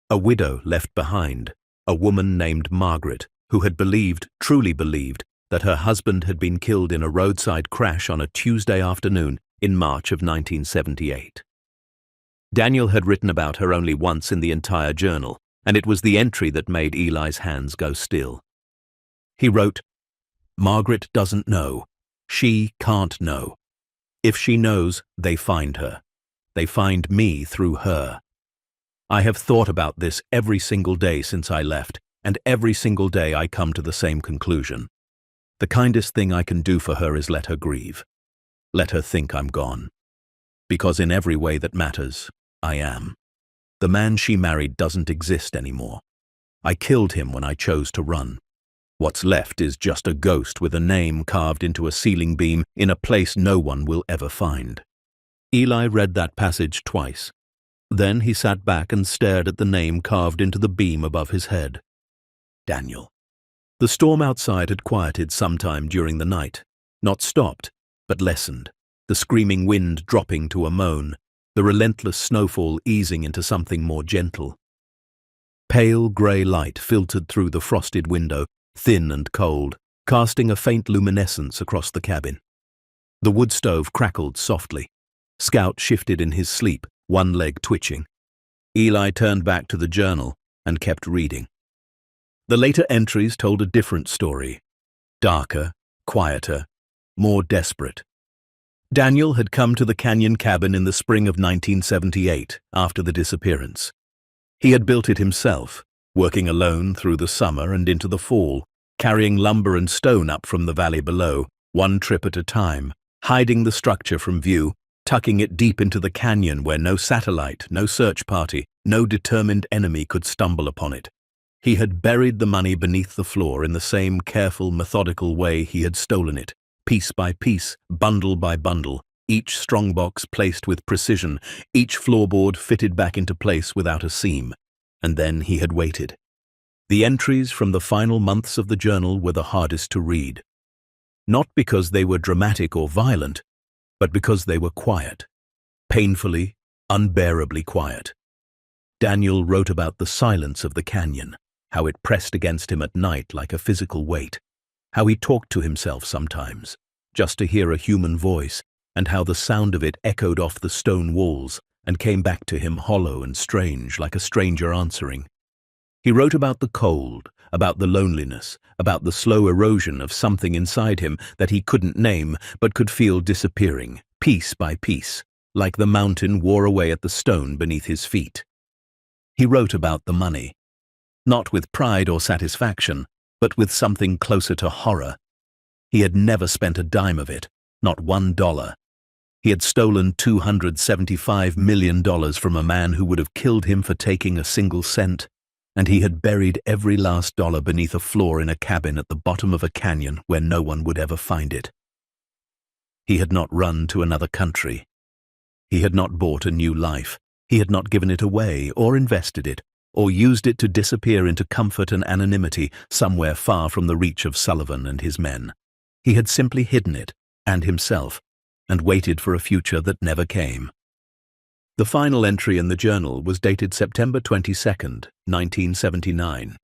A: A widow left behind, a woman named Margaret, who had believed, truly believed, that her husband had been killed in a roadside crash on a Tuesday afternoon in March of 1978. Daniel had written about her only once in the entire journal, and it was the entry that made Eli's hands go still. He wrote, "Margaret doesn't know. She can't know. If she knows, they find her. They find me through her. I have thought about this every single day since I left, and every single day I come to the same conclusion. The kindest thing I can do for her is let her grieve. Let her think I'm gone. Because in every way that matters, I am. The man she married doesn't exist anymore. I killed him when I chose to run. What's left is just a ghost with a name carved into a ceiling beam in a place no one will ever find." Eli read that passage twice. Then he sat back and stared at the name carved into the beam above his head. Daniel. The storm outside had quieted sometime during the night. Not stopped, but lessened. The screaming wind dropping to a moan. The relentless snowfall easing into something more gentle. Pale grey light filtered through the frosted window, thin and cold, casting a faint luminescence across the cabin. The wood stove crackled softly. Scout shifted in his sleep, one leg twitching. Eli turned back to the journal and kept reading. The later entries told a different story. Darker, quieter, more desperate. Daniel had come to the canyon cabin in the spring of 1978 after the disappearance. He had built it himself, working alone through the summer and into the fall, carrying lumber and stone up from the valley below, one trip at a time, hiding the structure from view, tucking it deep into the canyon where no satellite, no search party, no determined enemy could stumble upon it. He had buried the money beneath the floor in the same careful, methodical way he had stolen it, piece by piece, bundle by bundle, each strongbox placed with precision, each floorboard fitted back into place without a seam. And then he had waited. The entries from the final months of the journal were the hardest to read. Not because they were dramatic or violent, but because they were quiet. Painfully, unbearably quiet. Daniel wrote about the silence of the canyon, how it pressed against him at night like a physical weight, how he talked to himself sometimes, just to hear a human voice, and how the sound of it echoed off the stone walls and came back to him hollow and strange, like a stranger answering. He wrote about the cold, about the loneliness, about the slow erosion of something inside him that he couldn't name but could feel disappearing, piece by piece, like the mountain wore away at the stone beneath his feet. He wrote about the money, not with pride or satisfaction, but with something closer to horror. He had never spent a dime of it, not $1. He had stolen $275 million from a man who would have killed him for taking a single cent, and he had buried every last dollar beneath a floor in a cabin at the bottom of a canyon where no one would ever find it. He had not run to another country. He had not bought a new life. He had not given it away or invested it, or used it to disappear into comfort and anonymity somewhere far from the reach of Sullivan and his men. He had simply hidden it, and himself, and waited for a future that never came. The final entry in the journal was dated September 22nd, 1979.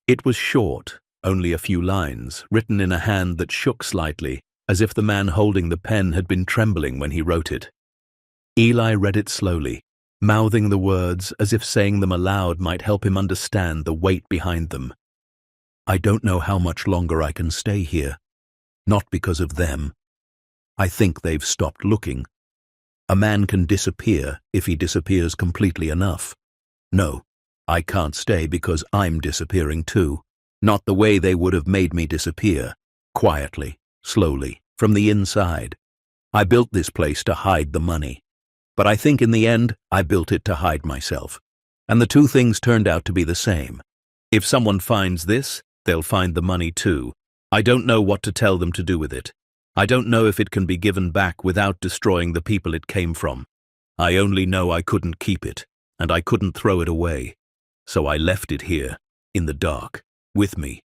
A: It was short, only a few lines, written in a hand that shook slightly, as if the man holding the pen had been trembling when he wrote it. Eli read it slowly, mouthing the words as if saying them aloud might help him understand the weight behind them. I don't know how much longer I can stay here. Not because of them. I think they've stopped looking. A man can disappear if he disappears completely enough. No, I can't stay because I'm disappearing too. Not the way they would have made me disappear. Quietly, slowly, from the inside. I built this place to hide the money. But I think in the end, I built it to hide myself. And the two things turned out to be the same. If someone finds this, they'll find the money too. I don't know what to tell them to do with it. I don't know if it can be given back without destroying the people it came from. I only know I couldn't keep it, and I couldn't throw it away. So I left it here, in the dark, with me.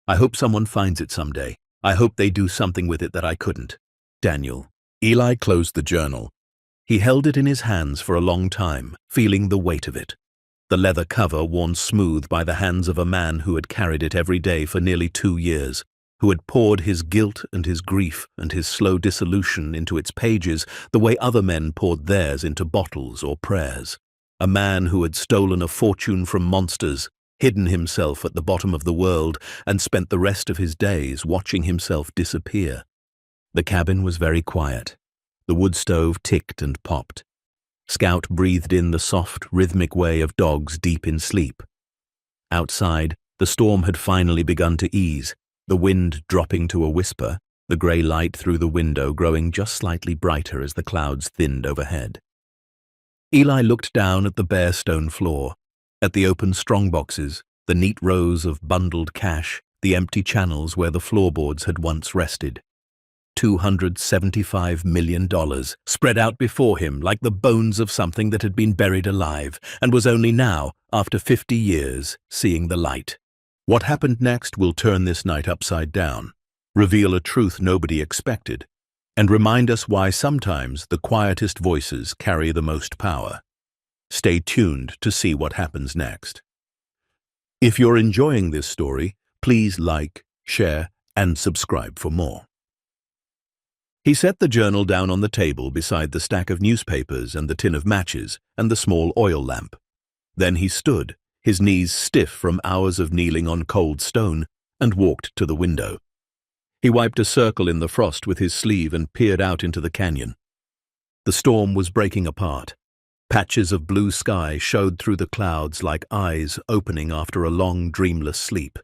A: I hope someone finds it someday. I hope they do something with it that I couldn't. Daniel. Eli closed the journal. He held it in his hands for a long time, feeling the weight of it. The leather cover worn smooth by the hands of a man who had carried it every day for nearly 2 years, who had poured his guilt and his grief and his slow dissolution into its pages the way other men poured theirs into bottles or prayers. A man who had stolen a fortune from monsters, hidden himself at the bottom of the world, and spent the rest of his days watching himself disappear. The cabin was very quiet. The wood stove ticked and popped. Scout breathed in the soft, rhythmic way of dogs deep in sleep. Outside, the storm had finally begun to ease, the wind dropping to a whisper, the grey light through the window growing just slightly brighter as the clouds thinned overhead. Eli looked down at the bare stone floor, at the open strongboxes, the neat rows of bundled cash, the empty channels where the floorboards had once rested. $275 million spread out before him like the bones of something that had been buried alive and was only now, after 50 years, seeing the light. What happened next will turn this night upside down, reveal a truth nobody expected, and remind us why sometimes the quietest voices carry the most power. Stay tuned to see what happens next. If you're enjoying this story, please like, share, and subscribe for more. He set the journal down on the table beside the stack of newspapers and the tin of matches and the small oil lamp. Then he stood, his knees stiff from hours of kneeling on cold stone, and walked to the window. He wiped a circle in the frost with his sleeve and peered out into the canyon. The storm was breaking apart. Patches of blue sky showed through the clouds like eyes opening after a long, dreamless sleep.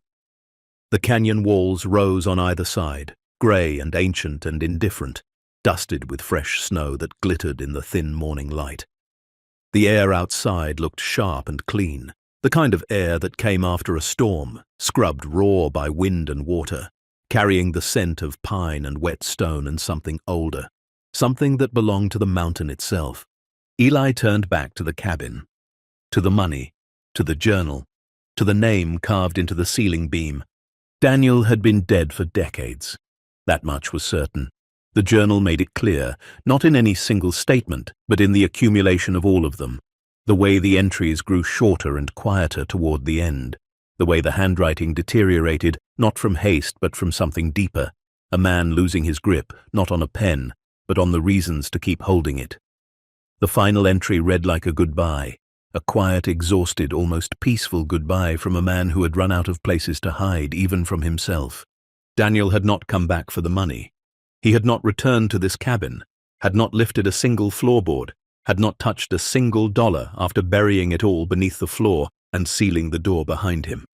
A: The canyon walls rose on either side, grey and ancient and indifferent, dusted with fresh snow that glittered in the thin morning light. The air outside looked sharp and clean, the kind of air that came after a storm, scrubbed raw by wind and water, carrying the scent of pine and wet stone and something older, something that belonged to the mountain itself. Eli turned back to the cabin, to the money, to the journal, to the name carved into the ceiling beam. Daniel had been dead for decades. That much was certain. The journal made it clear, not in any single statement, but in the accumulation of all of them. The way the entries grew shorter and quieter toward the end. The way the handwriting deteriorated, not from haste but from something deeper. A man losing his grip, not on a pen, but on the reasons to keep holding it. The final entry read like a goodbye, a quiet, exhausted, almost peaceful goodbye from a man who had run out of places to hide, even from himself. Daniel had not come back for the money. He had not returned to this cabin, had not lifted a single floorboard, had not touched a single dollar after burying it all beneath the floor and sealing the door behind him.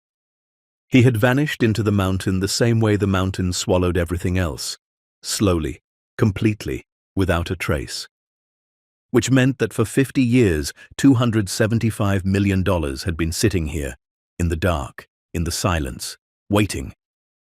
A: He had vanished into the mountain the same way the mountain swallowed everything else, slowly, completely, without a trace. Which meant that for 50 years, $275 million had been sitting here, in the dark, in the silence, waiting.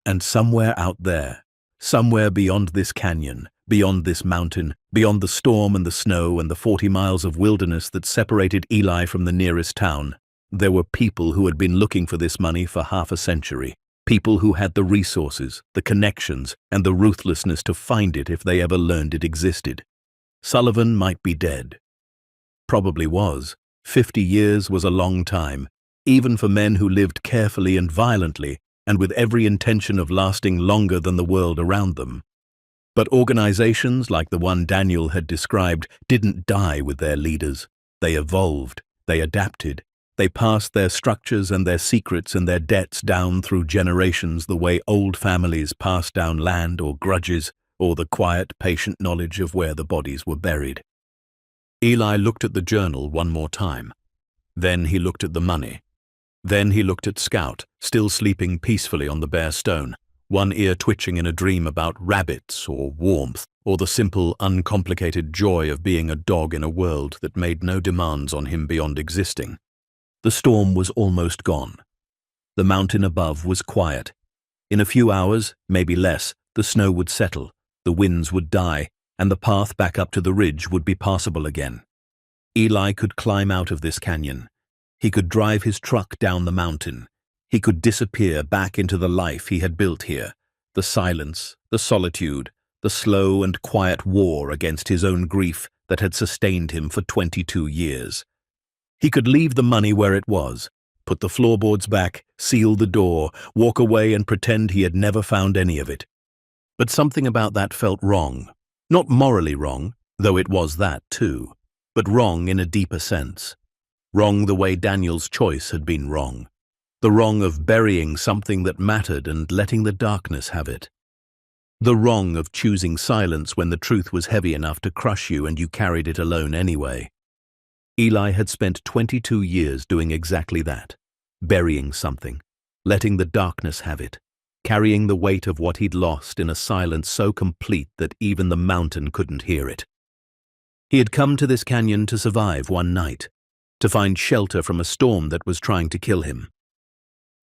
A: And somewhere out there, somewhere beyond this canyon, beyond this mountain, beyond the storm and the snow and the 40 miles of wilderness that separated Eli from the nearest town, there were people who had been looking for this money for half a century. People who had the resources, the connections, and the ruthlessness to find it if they ever learned it existed. Sullivan might be dead. Probably was. 50 years was a long time, even for men who lived carefully and violently, and with every intention of lasting longer than the world around them. But organizations like the one Daniel had described didn't die with their leaders. They evolved, they adapted, they passed their structures and their secrets and their debts down through generations the way old families pass down land or grudges, or the quiet, patient knowledge of where the bodies were buried. Eli looked at the journal one more time. Then he looked at the money. Then he looked at Scout, still sleeping peacefully on the bare stone, one ear twitching in a dream about rabbits or warmth, or the simple, uncomplicated joy of being a dog in a world that made no demands on him beyond existing. The storm was almost gone. The mountain above was quiet. In a few hours, maybe less, the snow would settle. The winds would die, and the path back up to the ridge would be passable again. Eli could climb out of this canyon. He could drive his truck down the mountain. He could disappear back into the life he had built here, the silence, the solitude, the slow and quiet war against his own grief that had sustained him for 22 years. He could leave the money where it was, put the floorboards back, seal the door, walk away and pretend he had never found any of it. But something about that felt wrong. Not morally wrong, though it was that too, but wrong in a deeper sense. Wrong the way Daniel's choice had been wrong. The wrong of burying something that mattered and letting the darkness have it. The wrong of choosing silence when the truth was heavy enough to crush you and you carried it alone anyway. Eli had spent 22 years doing exactly that, burying something, letting the darkness have it, carrying the weight of what he'd lost in a silence so complete that even the mountain couldn't hear it. He had come to this canyon to survive one night, to find shelter from a storm that was trying to kill him.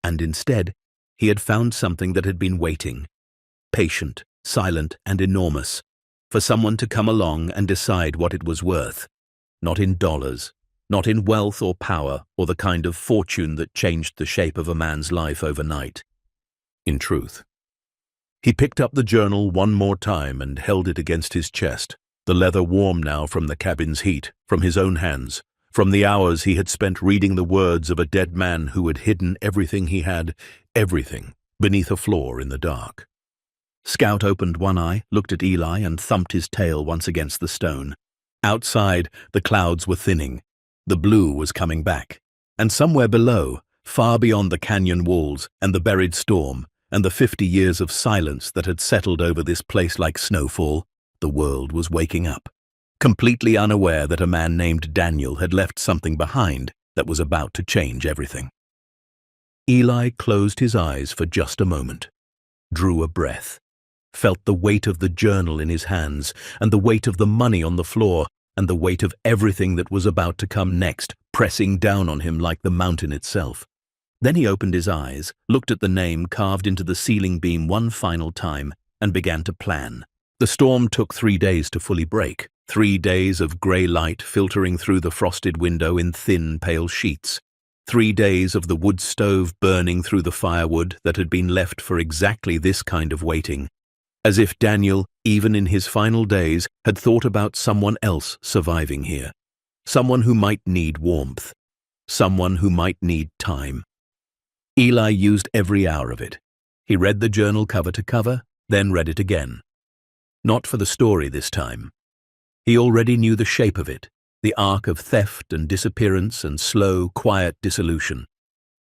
A: And instead, he had found something that had been waiting, patient, silent, and enormous, for someone to come along and decide what it was worth. Not in dollars, not in wealth or power or the kind of fortune that changed the shape of a man's life overnight. In truth. He picked up the journal one more time and held it against his chest, the leather warm now from the cabin's heat, from his own hands, from the hours he had spent reading the words of a dead man who had hidden everything he had, everything, beneath a floor in the dark. Scout opened one eye, looked at Eli, and thumped his tail once against the stone. Outside, the clouds were thinning. The blue was coming back. And somewhere below, far beyond the canyon walls and the buried storm, and the 50 years of silence that had settled over this place like snowfall, the world was waking up, completely unaware that a man named Daniel had left something behind that was about to change everything. Eli closed his eyes for just a moment, drew a breath, felt the weight of the journal in his hands, and the weight of the money on the floor, and the weight of everything that was about to come next, pressing down on him like the mountain itself. Then he opened his eyes, looked at the name carved into the ceiling beam one final time, and began to plan. The storm took 3 days to fully break, 3 days of grey light filtering through the frosted window in thin, pale sheets. 3 days of the wood stove burning through the firewood that had been left for exactly this kind of waiting, as if Daniel, even in his final days, had thought about someone else surviving here, someone who might need warmth, someone who might need time. Eli used every hour of it. He read the journal cover to cover, then read it again. Not for the story this time. He already knew the shape of it, the arc of theft and disappearance and slow, quiet dissolution.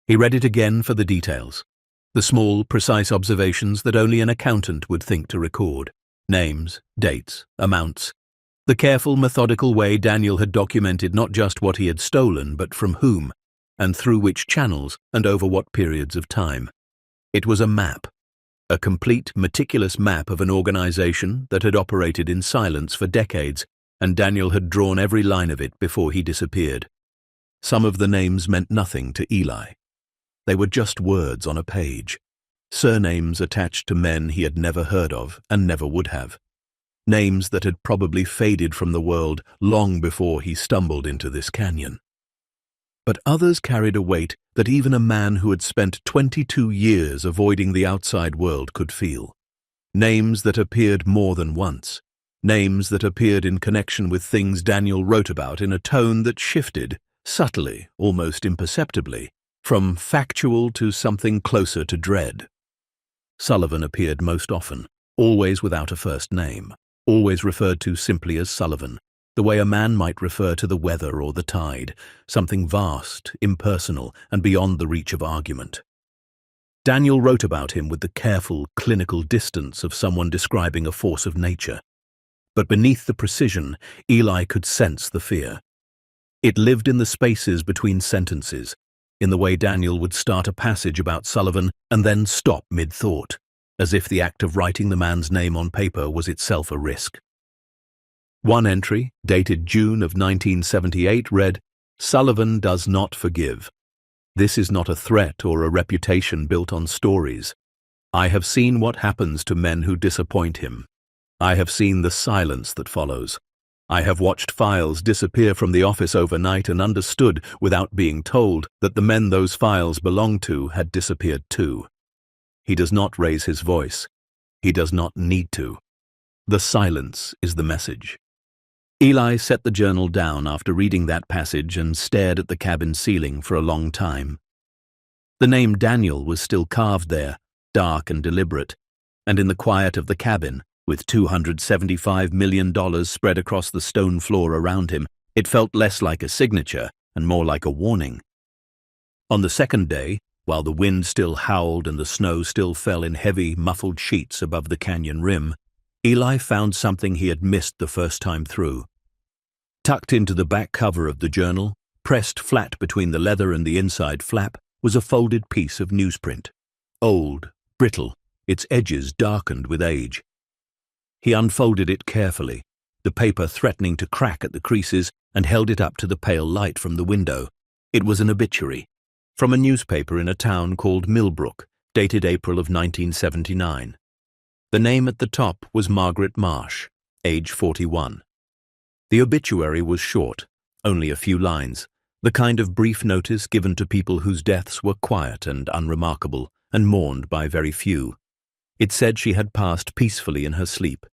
A: He read it again for the details, the small, precise observations that only an accountant would think to record. Names, dates, amounts. The careful, methodical way Daniel had documented not just what he had stolen, but from whom, and through which channels, and over what periods of time. It was a map, a complete, meticulous map of an organization that had operated in silence for decades, and Daniel had drawn every line of it before he disappeared. Some of the names meant nothing to Eli. They were just words on a page, surnames attached to men he had never heard of and never would have, names that had probably faded from the world long before he stumbled into this canyon. But others carried a weight that even a man who had spent 22 years avoiding the outside world could feel. Names that appeared more than once. Names that appeared in connection with things Daniel wrote about in a tone that shifted, subtly, almost imperceptibly, from factual to something closer to dread. Sullivan appeared most often, always without a first name, always referred to simply as Sullivan, the way a man might refer to the weather or the tide, something vast, impersonal, and beyond the reach of argument. Daniel wrote about him with the careful, clinical distance of someone describing a force of nature. But beneath the precision, Eli could sense the fear. It lived in the spaces between sentences, in the way Daniel would start a passage about Sullivan and then stop mid-thought, as if the act of writing the man's name on paper was itself a risk. One entry, dated June of 1978, read, "Sullivan does not forgive. This is not a threat or a reputation built on stories. I have seen what happens to men who disappoint him. I have seen the silence that follows. I have watched files disappear from the office overnight and understood, without being told, that the men those files belonged to had disappeared too. He does not raise his voice. He does not need to. The silence is the message." Eli set the journal down after reading that passage and stared at the cabin ceiling for a long time. The name Daniel was still carved there, dark and deliberate, and in the quiet of the cabin, with $275 million spread across the stone floor around him, it felt less like a signature and more like a warning. On the second day, while the wind still howled and the snow still fell in heavy, muffled sheets above the canyon rim, Eli found something he had missed the first time through. Tucked into the back cover of the journal, pressed flat between the leather and the inside flap, was a folded piece of newsprint. Old, brittle, its edges darkened with age. He unfolded it carefully, the paper threatening to crack at the creases, and held it up to the pale light from the window. It was an obituary, from a newspaper in a town called Millbrook, dated April of 1979. The name at the top was Margaret Marsh, age 41. The obituary was short, only a few lines, the kind of brief notice given to people whose deaths were quiet and unremarkable and mourned by very few. It said she had passed peacefully in her sleep.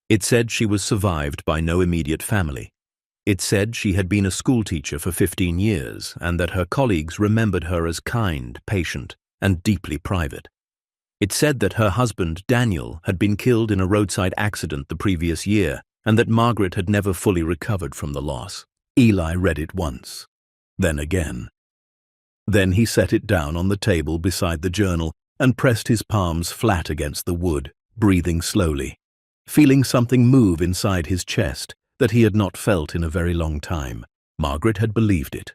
A: It said she was survived by no immediate family. It said she had been a schoolteacher for 15 years and that her colleagues remembered her as kind, patient, and deeply private. It said that her husband, Daniel, had been killed in a roadside accident the previous year, and that Margaret had never fully recovered from the loss. Eli read it once, then again. Then he set it down on the table beside the journal and pressed his palms flat against the wood, breathing slowly, feeling something move inside his chest that he had not felt in a very long time. Margaret had believed it,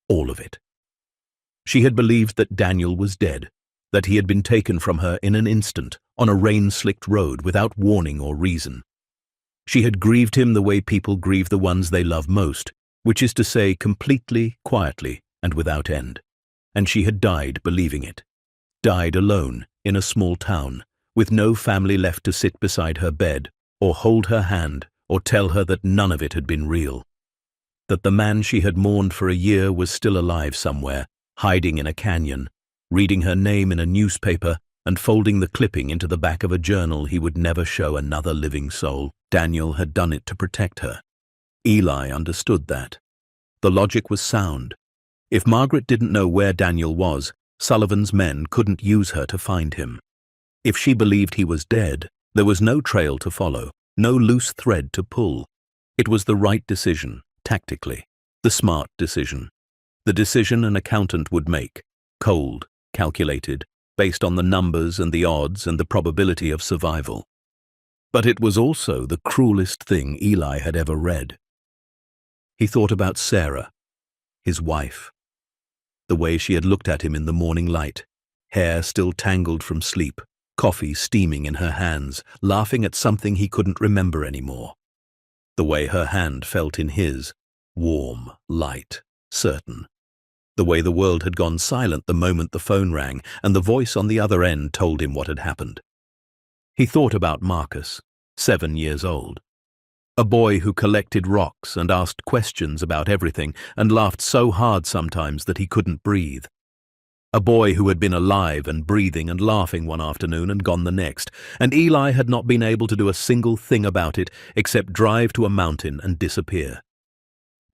A: all of it. She had believed that Daniel was dead, that he had been taken from her in an instant on a rain-slicked road without warning or reason. She had grieved him the way people grieve the ones they love most, which is to say, completely, quietly, and without end. And she had died believing it. Died alone in a small town, with no family left to sit beside her bed, or hold her hand, or tell her that none of it had been real. That the man she had mourned for a year was still alive somewhere, hiding in a canyon, reading her name in a newspaper and folding the clipping into the back of a journal he would never show another living soul. Daniel had done it to protect her. Eli understood that. The logic was sound. If Margaret didn't know where Daniel was, Sullivan's men couldn't use her to find him. If she believed he was dead, there was no trail to follow, no loose thread to pull. It was the right decision, tactically, the smart decision. The decision an accountant would make, cold, calculated, based on the numbers and the odds and the probability of survival. But it was also the cruelest thing Eli had ever read. He thought about Sarah, his wife. The way she had looked at him in the morning light, hair still tangled from sleep, coffee steaming in her hands, laughing at something he couldn't remember anymore. The way her hand felt in his, warm, light, certain. The way the world had gone silent the moment the phone rang and the voice on the other end told him what had happened. He thought about Marcus, 7 years old. A boy who collected rocks and asked questions about everything and laughed so hard sometimes that he couldn't breathe. A boy who had been alive and breathing and laughing one afternoon and gone the next, and Eli had not been able to do a single thing about it except drive to a mountain and disappear.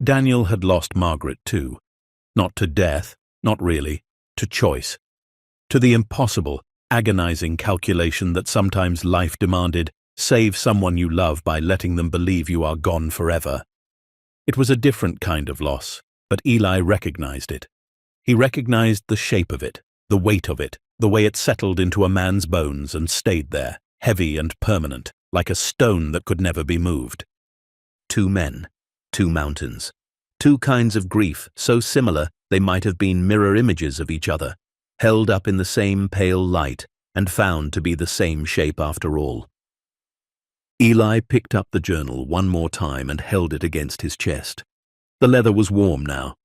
A: Daniel had lost Margaret too. Not to death, not really, to choice. To the impossible, agonizing calculation that sometimes life demanded, save someone you love by letting them believe you are gone forever. It was a different kind of loss, but Eli recognized it. He recognized the shape of it, the weight of it, the way it settled into a man's bones and stayed there, heavy and permanent, like a stone that could never be moved. 2 men, 2 mountains. 2 kinds of grief so similar they might have been mirror images of each other, held up in the same pale light and found to be the same shape after all. Eli picked up the journal one more time and held it against his chest. The leather was warm now.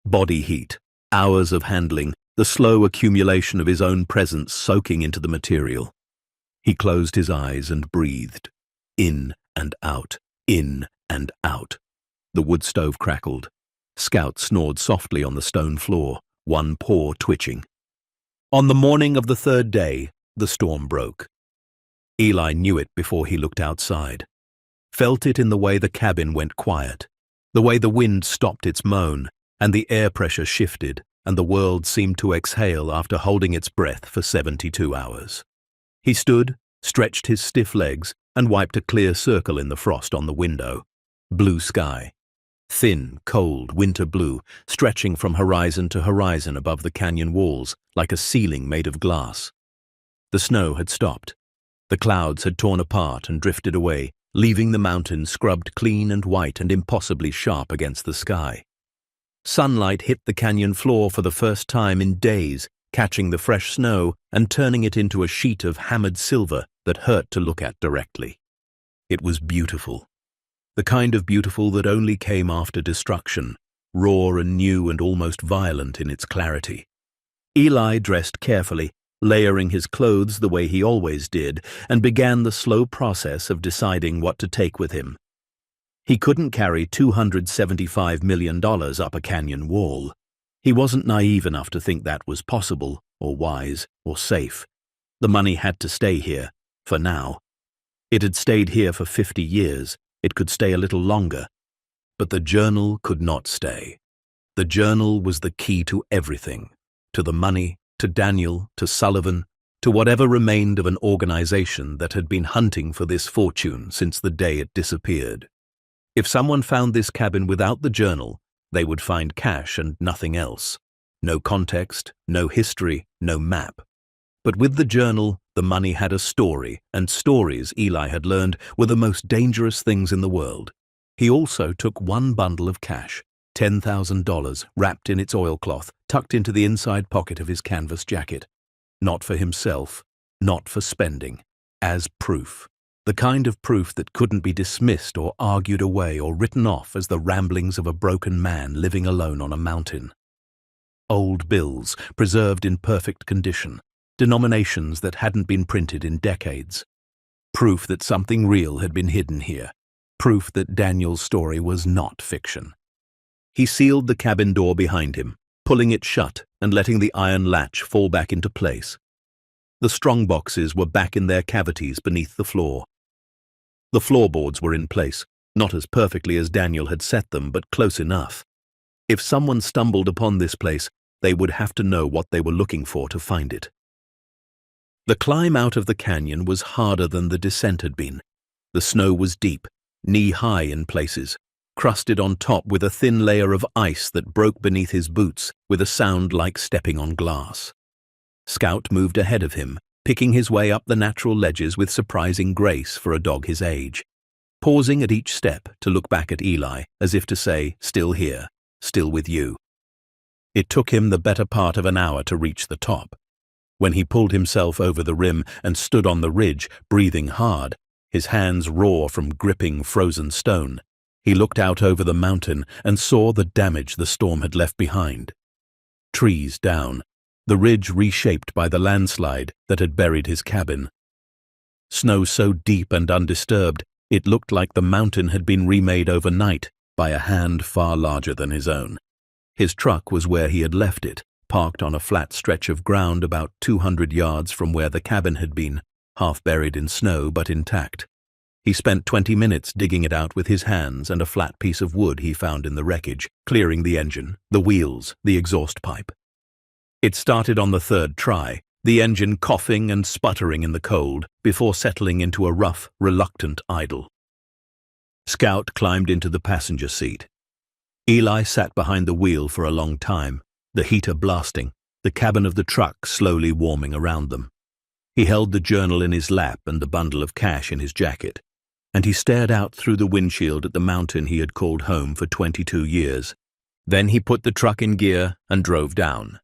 A: Body heat, hours of handling, the slow accumulation of his own presence soaking into the material. He closed his eyes and breathed. In and out, in and out. The wood stove crackled. Scout snored softly on the stone floor, one paw twitching. On the morning of the 3rd day, the storm broke. Eli knew it before he looked outside. Felt it in the way the cabin went quiet, the way the wind stopped its moan, and the air pressure shifted, and the world seemed to exhale after holding its breath for 72 hours. He stood, stretched his stiff legs, and wiped a clear circle in the frost on the window. Blue sky. Thin, cold, winter blue, stretching from horizon to horizon above the canyon walls, like a ceiling made of glass. The snow had stopped. The clouds had torn apart and drifted away, leaving the mountains scrubbed clean and white and impossibly sharp against the sky. Sunlight hit the canyon floor for the first time in days, catching the fresh snow and turning it into a sheet of hammered silver that hurt to look at directly. It was beautiful. The kind of beautiful that only came after destruction, raw and new and almost violent in its clarity. Eli dressed carefully, layering his clothes the way he always did, and began the slow process of deciding what to take with him. He couldn't carry $275 million up a canyon wall. He wasn't naive enough to think that was possible, or wise, or safe. The money had to stay here, for now. It had stayed here for 50 years. It could stay a little longer. But the journal could not stay. The journal was the key to everything, to the money, to Daniel, to Sullivan, to whatever remained of an organization that had been hunting for this fortune since the day it disappeared. If someone found this cabin without the journal, they would find cash and nothing else. No context, no history, no map. But with the journal, the money had a story, and stories, Eli had learned, were the most dangerous things in the world. He also took one bundle of cash, $10,000, wrapped in its oilcloth, tucked into the inside pocket of his canvas jacket. Not for himself, not for spending, as proof. The kind of proof that couldn't be dismissed or argued away or written off as the ramblings of a broken man living alone on a mountain. Old bills, preserved in perfect condition. Denominations that hadn't been printed in decades. Proof that something real had been hidden here. Proof that Daniel's story was not fiction. He sealed the cabin door behind him, pulling it shut and letting the iron latch fall back into place. The strong boxes were back in their cavities beneath the floor. The floorboards were in place, not as perfectly as Daniel had set them, but close enough. If someone stumbled upon this place, they would have to know what they were looking for to find it. The climb out of the canyon was harder than the descent had been. The snow was deep, knee-high in places, crusted on top with a thin layer of ice that broke beneath his boots with a sound like stepping on glass. Scout moved ahead of him, picking his way up the natural ledges with surprising grace for a dog his age, pausing at each step to look back at Eli as if to say, "Still here, still with you." It took him the better part of an hour to reach the top. When he pulled himself over the rim and stood on the ridge, breathing hard, his hands raw from gripping frozen stone, he looked out over the mountain and saw the damage the storm had left behind. Trees down, the ridge reshaped by the landslide that had buried his cabin. Snow so deep and undisturbed, it looked like the mountain had been remade overnight by a hand far larger than his own. His truck was where he had left it, parked on a flat stretch of ground about 200 yards from where the cabin had been, half buried in snow but intact. He spent 20 minutes digging it out with his hands and a flat piece of wood he found in the wreckage, clearing the engine, the wheels, the exhaust pipe. It started on the third try, the engine coughing and sputtering in the cold before settling into a rough, reluctant idle. Scout climbed into the passenger seat. Eli sat behind the wheel for a long time, the heater blasting, the cabin of the truck slowly warming around them. He held the journal in his lap and the bundle of cash in his jacket, and he stared out through the windshield at the mountain he had called home for 22 years. Then he put the truck in gear and drove down.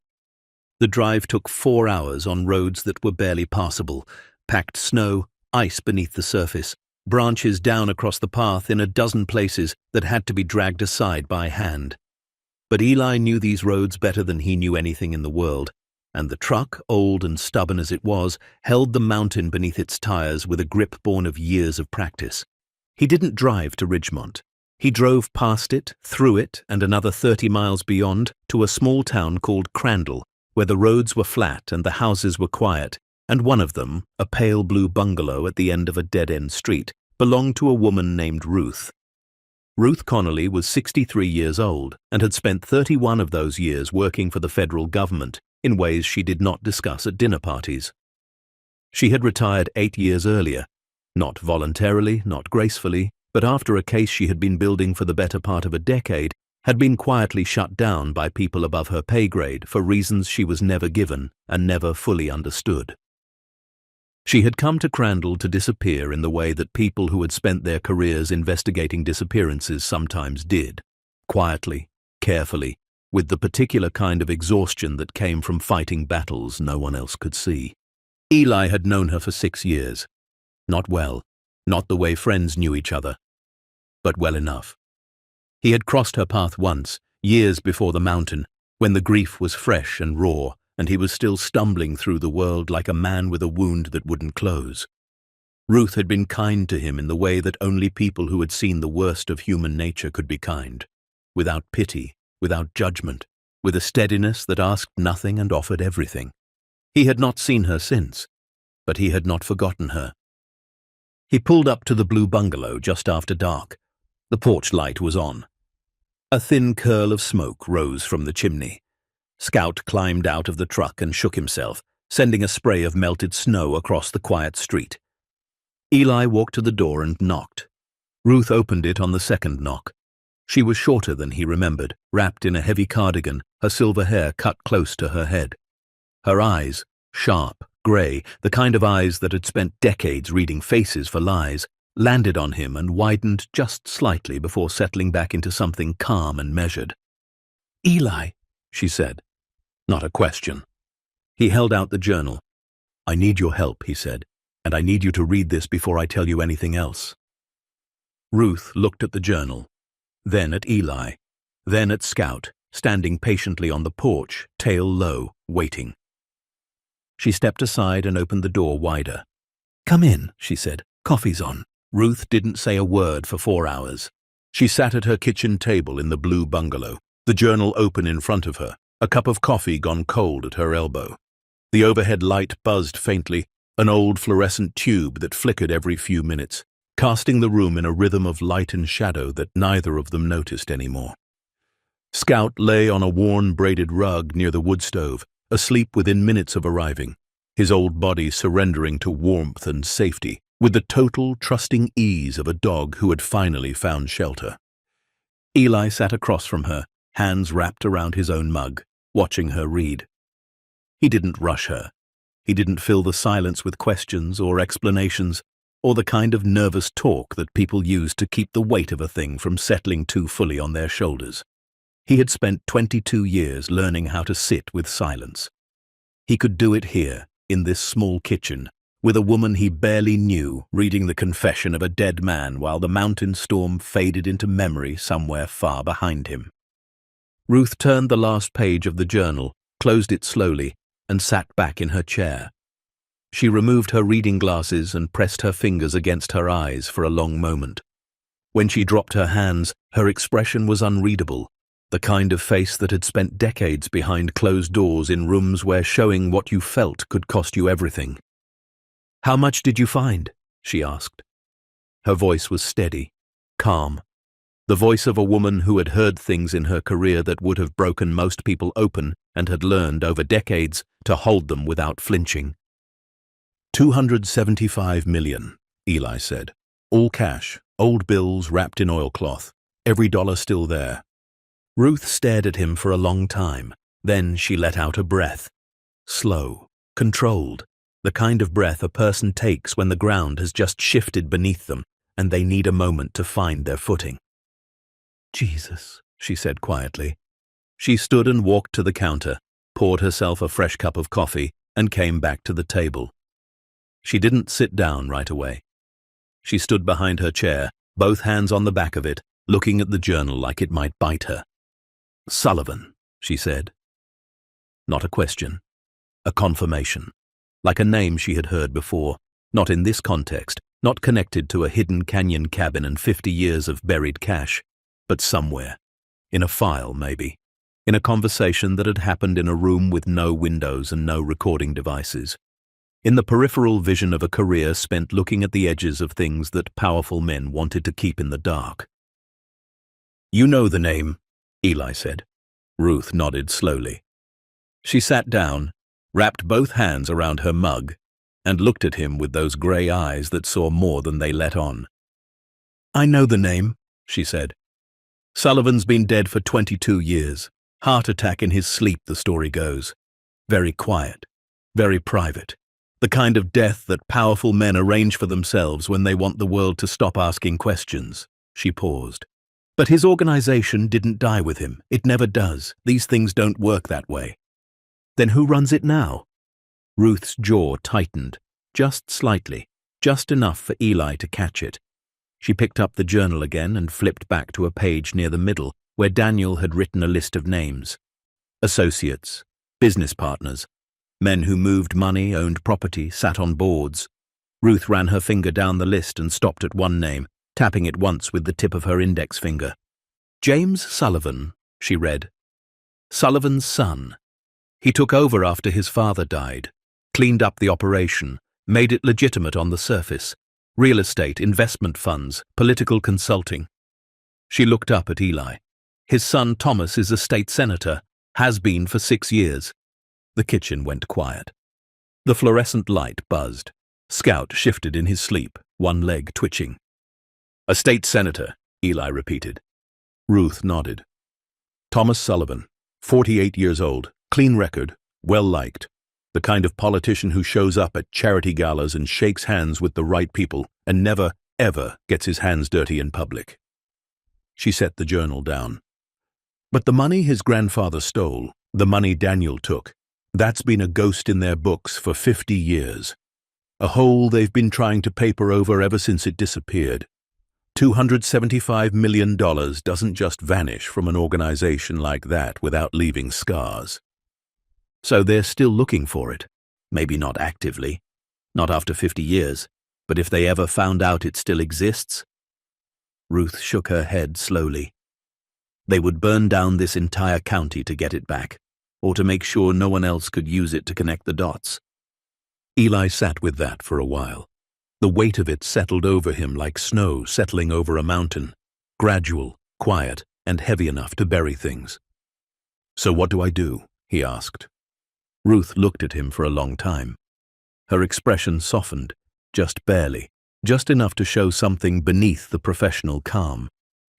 A: The drive took 4 hours on roads that were barely passable, packed snow, ice beneath the surface, branches down across the path in a dozen places that had to be dragged aside by hand. But Eli knew these roads better than he knew anything in the world, and the truck, old and stubborn as it was, held the mountain beneath its tires with a grip born of years of practice. He didn't drive to Ridgemont. He drove past it, through it, and another 30 miles beyond to a small town called Crandall, where the roads were flat and the houses were quiet, and one of them, a pale blue bungalow at the end of a dead-end street, belonged to a woman named Ruth. Ruth Connolly was 63 years old and had spent 31 of those years working for the federal government in ways she did not discuss at dinner parties. She had retired 8 years earlier, not voluntarily, not gracefully, but after a case she had been building for the better part of a decade had been quietly shut down by people above her pay grade for reasons she was never given and never fully understood. She had come to Crandall to disappear in the way that people who had spent their careers investigating disappearances sometimes did, quietly, carefully, with the particular kind of exhaustion that came from fighting battles no one else could see. Eli had known her for 6 years. Not well, not the way friends knew each other, but well enough. He had crossed her path once, years before the mountain, when the grief was fresh and raw, and he was still stumbling through the world like a man with a wound that wouldn't close. Ruth had been kind to him in the way that only people who had seen the worst of human nature could be kind, without pity, without judgment, with a steadiness that asked nothing and offered everything. He had not seen her since, but he had not forgotten her. He pulled up to the blue bungalow just after dark. The porch light was on. A thin curl of smoke rose from the chimney. Scout climbed out of the truck and shook himself, sending a spray of melted snow across the quiet street. Eli walked to the door and knocked. Ruth opened it on the second knock. She was shorter than he remembered, wrapped in a heavy cardigan, her silver hair cut close to her head. Her eyes, sharp, Gray, the kind of eyes that had spent decades reading faces for lies, landed on him and widened just slightly before settling back into something calm and measured. "Eli," she said. Not a question. He held out the journal. "I need your help," he said, "and I need you to read this before I tell you anything else." Ruth looked at the journal, then at Eli, then at Scout, standing patiently on the porch, tail low, waiting. She stepped aside and opened the door wider. "Come in," she said. "Coffee's on." Ruth didn't say a word for 4 hours. She sat at her kitchen table in the blue bungalow, the journal open in front of her, a cup of coffee gone cold at her elbow. The overhead light buzzed faintly, an old fluorescent tube that flickered every few minutes, casting the room in a rhythm of light and shadow that neither of them noticed anymore. Scout lay on a worn braided rug near the wood stove, asleep within minutes of arriving, his old body surrendering to warmth and safety, with the total, trusting ease of a dog who had finally found shelter. Eli sat across from her, hands wrapped around his own mug, watching her read. He didn't rush her. He didn't fill the silence with questions or explanations, or the kind of nervous talk that people use to keep the weight of a thing from settling too fully on their shoulders. He had spent 22 years learning how to sit with silence. He could do it here, in this small kitchen, with a woman he barely knew reading the confession of a dead man while the mountain storm faded into memory somewhere far behind him. Ruth turned the last page of the journal, closed it slowly, and sat back in her chair. She removed her reading glasses and pressed her fingers against her eyes for a long moment. When she dropped her hands, her expression was unreadable, the kind of face that had spent decades behind closed doors in rooms where showing what you felt could cost you everything. "How much did you find?" she asked. Her voice was steady, calm, the voice of a woman who had heard things in her career that would have broken most people open and had learned over decades to hold them without flinching. $275 million, Eli said. All cash, old bills wrapped in oilcloth, every dollar still there. Ruth stared at him for a long time. Then she let out a breath. Slow, controlled, the kind of breath a person takes when the ground has just shifted beneath them and they need a moment to find their footing. "Jesus," she said quietly. She stood and walked to the counter, poured herself a fresh cup of coffee, and came back to the table. She didn't sit down right away. She stood behind her chair, both hands on the back of it, looking at the journal like it might bite her. "Sullivan," she said. Not a question. A confirmation. Like a name she had heard before, not in this context, not connected to a hidden canyon cabin and 50 years of buried cash, but somewhere. In a file, maybe. In a conversation that had happened in a room with no windows and no recording devices. In the peripheral vision of a career spent looking at the edges of things that powerful men wanted to keep in the dark. "You know the name," Eli said. Ruth nodded slowly. She sat down, wrapped both hands around her mug, and looked at him with those grey eyes that saw more than they let on. "I know the name," she said. "Sullivan's been dead for 22 years. Heart attack in his sleep, the story goes. Very quiet, very private. The kind of death that powerful men arrange for themselves when they want the world to stop asking questions." She paused. "But his organization didn't die with him. It never does. These things don't work that way." "Then who runs it now?" Ruth's jaw tightened, just slightly, just enough for Eli to catch it. She picked up the journal again and flipped back to a page near the middle where Daniel had written a list of names. Associates, business partners, men who moved money, owned property, sat on boards. Ruth ran her finger down the list and stopped at one name, tapping it once with the tip of her index finger. "James Sullivan," she read. "Sullivan's son. He took over after his father died, cleaned up the operation, made it legitimate on the surface. Real estate, investment funds, political consulting." She looked up at Eli. "His son Thomas is a state senator, has been for 6 years. The kitchen went quiet. The fluorescent light buzzed. Scout shifted in his sleep, one leg twitching. "A state senator," Eli repeated. Ruth nodded. "Thomas Sullivan, 48 years old, clean record, well-liked. The kind of politician who shows up at charity galas and shakes hands with the right people and never, ever gets his hands dirty in public. She set the journal down. But the money his grandfather stole, the money Daniel took, that's been a ghost in their books for 50 years. A hole they've been trying to paper over ever since it disappeared. $275 million doesn't just vanish from an organization like that without leaving scars. So they're still looking for it. Maybe not actively, not after 50 years, but if they ever found out it still exists? Ruth shook her head slowly. They would burn down this entire county to get it back, or to make sure no one else could use it to connect the dots. Eli sat with that for a while. The weight of it settled over him like snow settling over a mountain, gradual, quiet, and heavy enough to bury things. "So what do I do?" he asked. Ruth looked at him for a long time. Her expression softened, just barely, just enough to show something beneath the professional calm,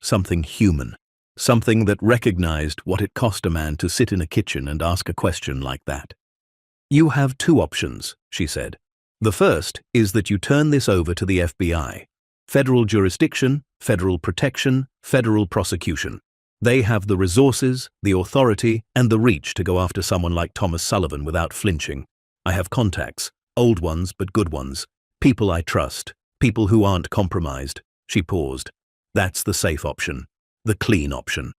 A: something human, something that recognized what it cost a man to sit in a kitchen and ask a question like that. "You have two options," she said. "The first is that you turn this over to the FBI. Federal jurisdiction, federal protection, federal prosecution. They have the resources, the authority, and the reach to go after someone like Thomas Sullivan without flinching. I have contacts, old ones but good ones, people I trust, people who aren't compromised." She paused. "That's the safe option, the clean option.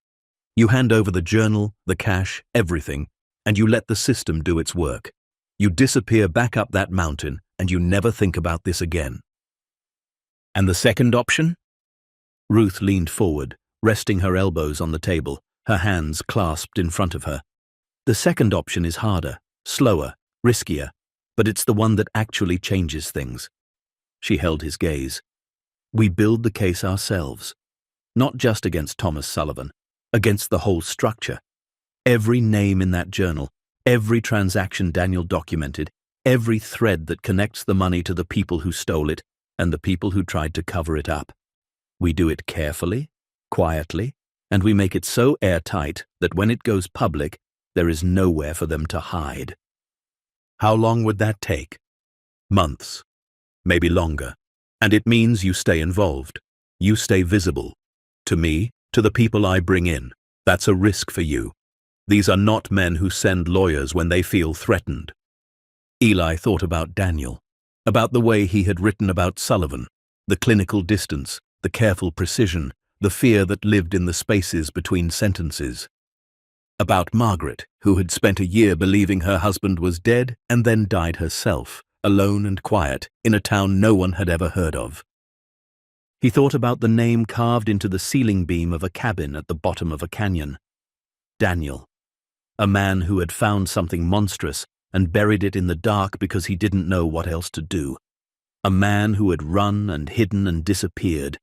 A: You hand over the journal, the cash, everything, and you let the system do its work. You disappear back up that mountain, and you never think about this again." "And the second option?" Ruth leaned forward, resting her elbows on the table, her hands clasped in front of her. "The second option is harder, slower, riskier, but it's the one that actually changes things." She held his gaze. "We build the case ourselves, not just against Thomas Sullivan, against the whole structure. Every name in that journal, every transaction Daniel documented, every thread that connects the money to the people who stole it and the people who tried to cover it up. We do it carefully, quietly, and we make it so airtight that when it goes public, there is nowhere for them to hide." "How long would that take?" "Months, maybe longer. And it means you stay involved. You stay visible. To me, to the people I bring in. That's a risk for you. These are not men who send lawyers when they feel threatened." Eli thought about Daniel, about the way he had written about Sullivan, the clinical distance, the careful precision, the fear that lived in the spaces between sentences. About Margaret, who had spent a year believing her husband was dead and then died herself, alone and quiet, in a town no one had ever heard of. He thought about the name carved into the ceiling beam of a cabin at the bottom of a canyon. Daniel. A man who had found something monstrous and buried it in the dark because he didn't know what else to do. A man who had run and hidden and disappeared,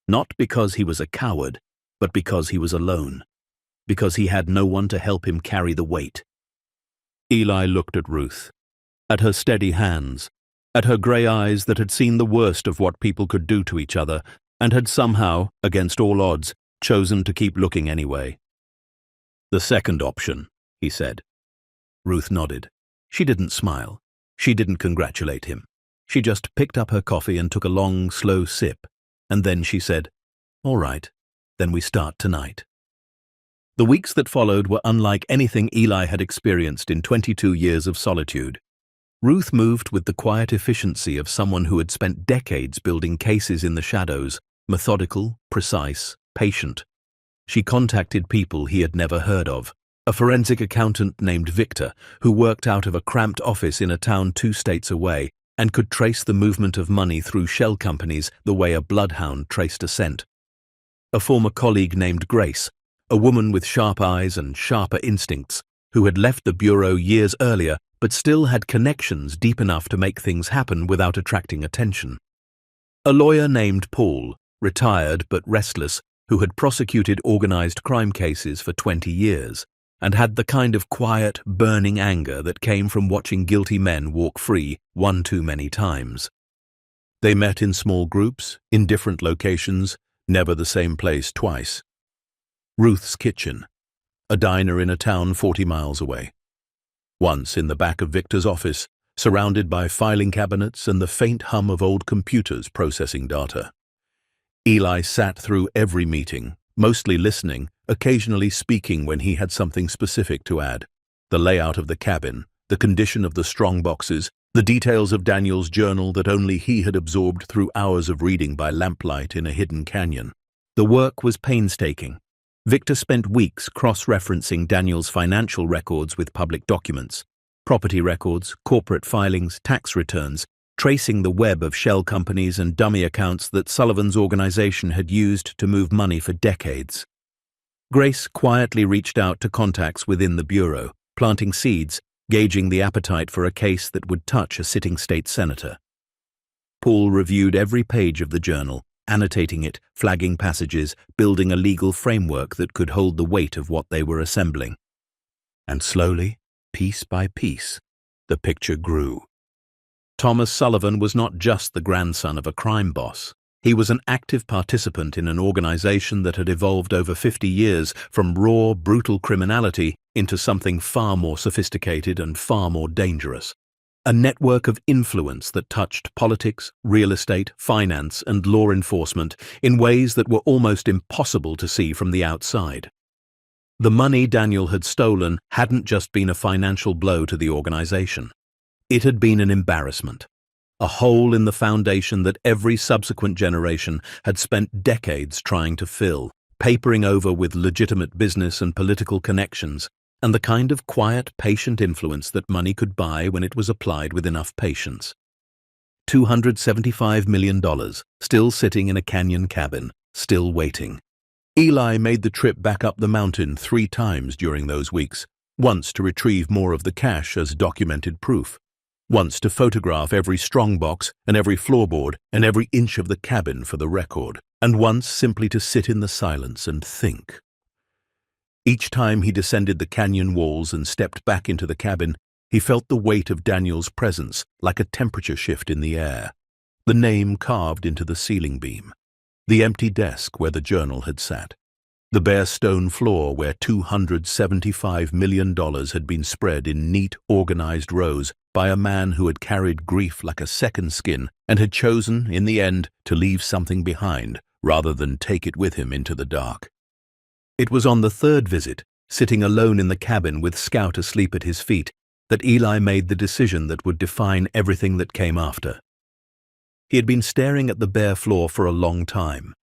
A: not because he was a coward, but because he was alone, because he had no one to help him carry the weight. Eli looked at Ruth, at her steady hands, at her grey eyes that had seen the worst of what people could do to each other and had somehow, against all odds, chosen to keep looking anyway. "The second option," he said. Ruth nodded. She didn't smile. She didn't congratulate him. She just picked up her coffee and took a long, slow sip, and then she said, "All right, then we start tonight." The weeks that followed were unlike anything Eli had experienced in 22 years of solitude. Ruth moved with the quiet efficiency of someone who had spent decades building cases in the shadows, methodical, precise, patient. She contacted people he had never heard of, a forensic accountant named Victor who worked out of a cramped office in a town 2 states away and could trace the movement of money through shell companies the way a bloodhound traced a scent. A former colleague named Grace, a woman with sharp eyes and sharper instincts, who had left the bureau years earlier but still had connections deep enough to make things happen without attracting attention. A lawyer named Paul, retired but restless, who had prosecuted organized crime cases for 20 years, and had the kind of quiet, burning anger that came from watching guilty men walk free one too many times. They met in small groups, in different locations, never the same place twice. Ruth's Kitchen, a diner in a town 40 miles away. Once in the back of Victor's office, surrounded by filing cabinets and the faint hum of old computers processing data. Eli sat through every meeting, mostly listening, occasionally speaking when he had something specific to add. The layout of the cabin, the condition of the strong boxes, the details of Daniel's journal that only he had absorbed through hours of reading by lamplight in a hidden canyon. The work was painstaking. Victor spent weeks cross-referencing Daniel's financial records with public documents, property records, corporate filings, tax returns, tracing the web of shell companies and dummy accounts that Sullivan's organization had used to move money for decades. Grace quietly reached out to contacts within the bureau, planting seeds, gauging the appetite for a case that would touch a sitting state senator. Paul reviewed every page of the journal, annotating it, flagging passages, building a legal framework that could hold the weight of what they were assembling. And slowly, piece by piece, the picture grew. Thomas Sullivan was not just the grandson of a crime boss. He was an active participant in an organization that had evolved over 50 years from raw, brutal criminality into something far more sophisticated and far more dangerous. A network of influence that touched politics, real estate, finance, and law enforcement in ways that were almost impossible to see from the outside. The money Daniel had stolen hadn't just been a financial blow to the organization. It had been an embarrassment, a hole in the foundation that every subsequent generation had spent decades trying to fill, papering over with legitimate business and political connections, and the kind of quiet, patient influence that money could buy when it was applied with enough patience. $275 million, still sitting in a canyon cabin, still waiting. Eli made the trip back up the mountain 3 times during those weeks, once to retrieve more of the cash as documented proof, once to photograph every strongbox and every floorboard and every inch of the cabin for the record, and once simply to sit in the silence and think. Each time he descended the canyon walls and stepped back into the cabin, he felt the weight of Daniel's presence like a temperature shift in the air, the name carved into the ceiling beam, the empty desk where the journal had sat, the bare stone floor where $275 million had been spread in neat, organized rows by a man who had carried grief like a second skin and had chosen, in the end, to leave something behind rather than take it with him into the dark. It was on the 3rd visit, sitting alone in the cabin with Scout asleep at his feet, that Eli made the decision that would define everything that came after. He had been staring at the bare floor for a long time,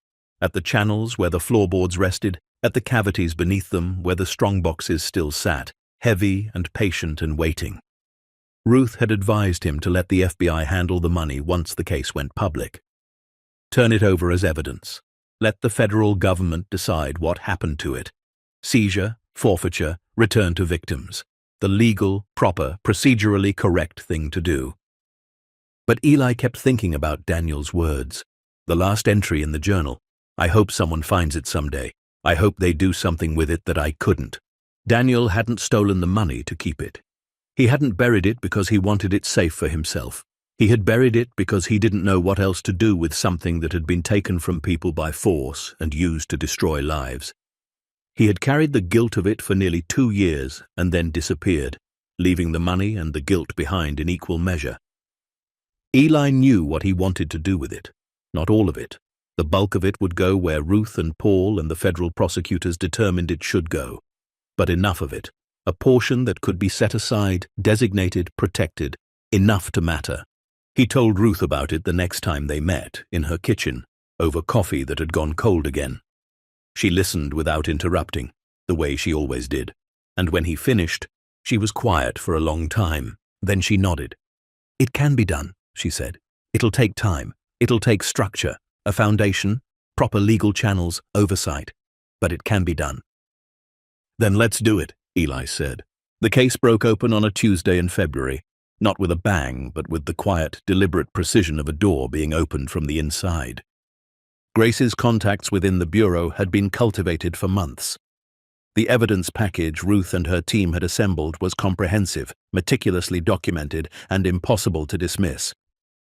A: at the channels where the floorboards rested, at the cavities beneath them where the strongboxes still sat, heavy and patient and waiting. Ruth had advised him to let the FBI handle the money once the case went public. Turn it over as evidence. Let the federal government decide what happened to it. Seizure, forfeiture, return to victims. The legal, proper, procedurally correct thing to do. But Eli kept thinking about Daniel's words. The last entry in the journal. I hope someone finds it someday. I hope they do something with it that I couldn't. Daniel hadn't stolen the money to keep it. He hadn't buried it because he wanted it safe for himself. He had buried it because he didn't know what else to do with something that had been taken from people by force and used to destroy lives. He had carried the guilt of it for nearly 2 years and then disappeared, leaving the money and the guilt behind in equal measure. Eli knew what he wanted to do with it. Not all of it. The bulk of it would go where Ruth and Paul and the federal prosecutors determined it should go. But enough of it. A portion that could be set aside, designated, protected. Enough to matter. He told Ruth about it the next time they met, in her kitchen, over coffee that had gone cold again. She listened without interrupting, the way she always did. And when he finished, she was quiet for a long time. Then she nodded. It can be done, she said. It'll take time. It'll take structure. A foundation, proper legal channels, oversight. But it can be done. Then let's do it, Eli said. The case broke open on a Tuesday in February, not with a bang, but with the quiet, deliberate precision of a door being opened from the inside. Grace's contacts within the bureau had been cultivated for months. The evidence package Ruth and her team had assembled was comprehensive, meticulously documented, and impossible to dismiss.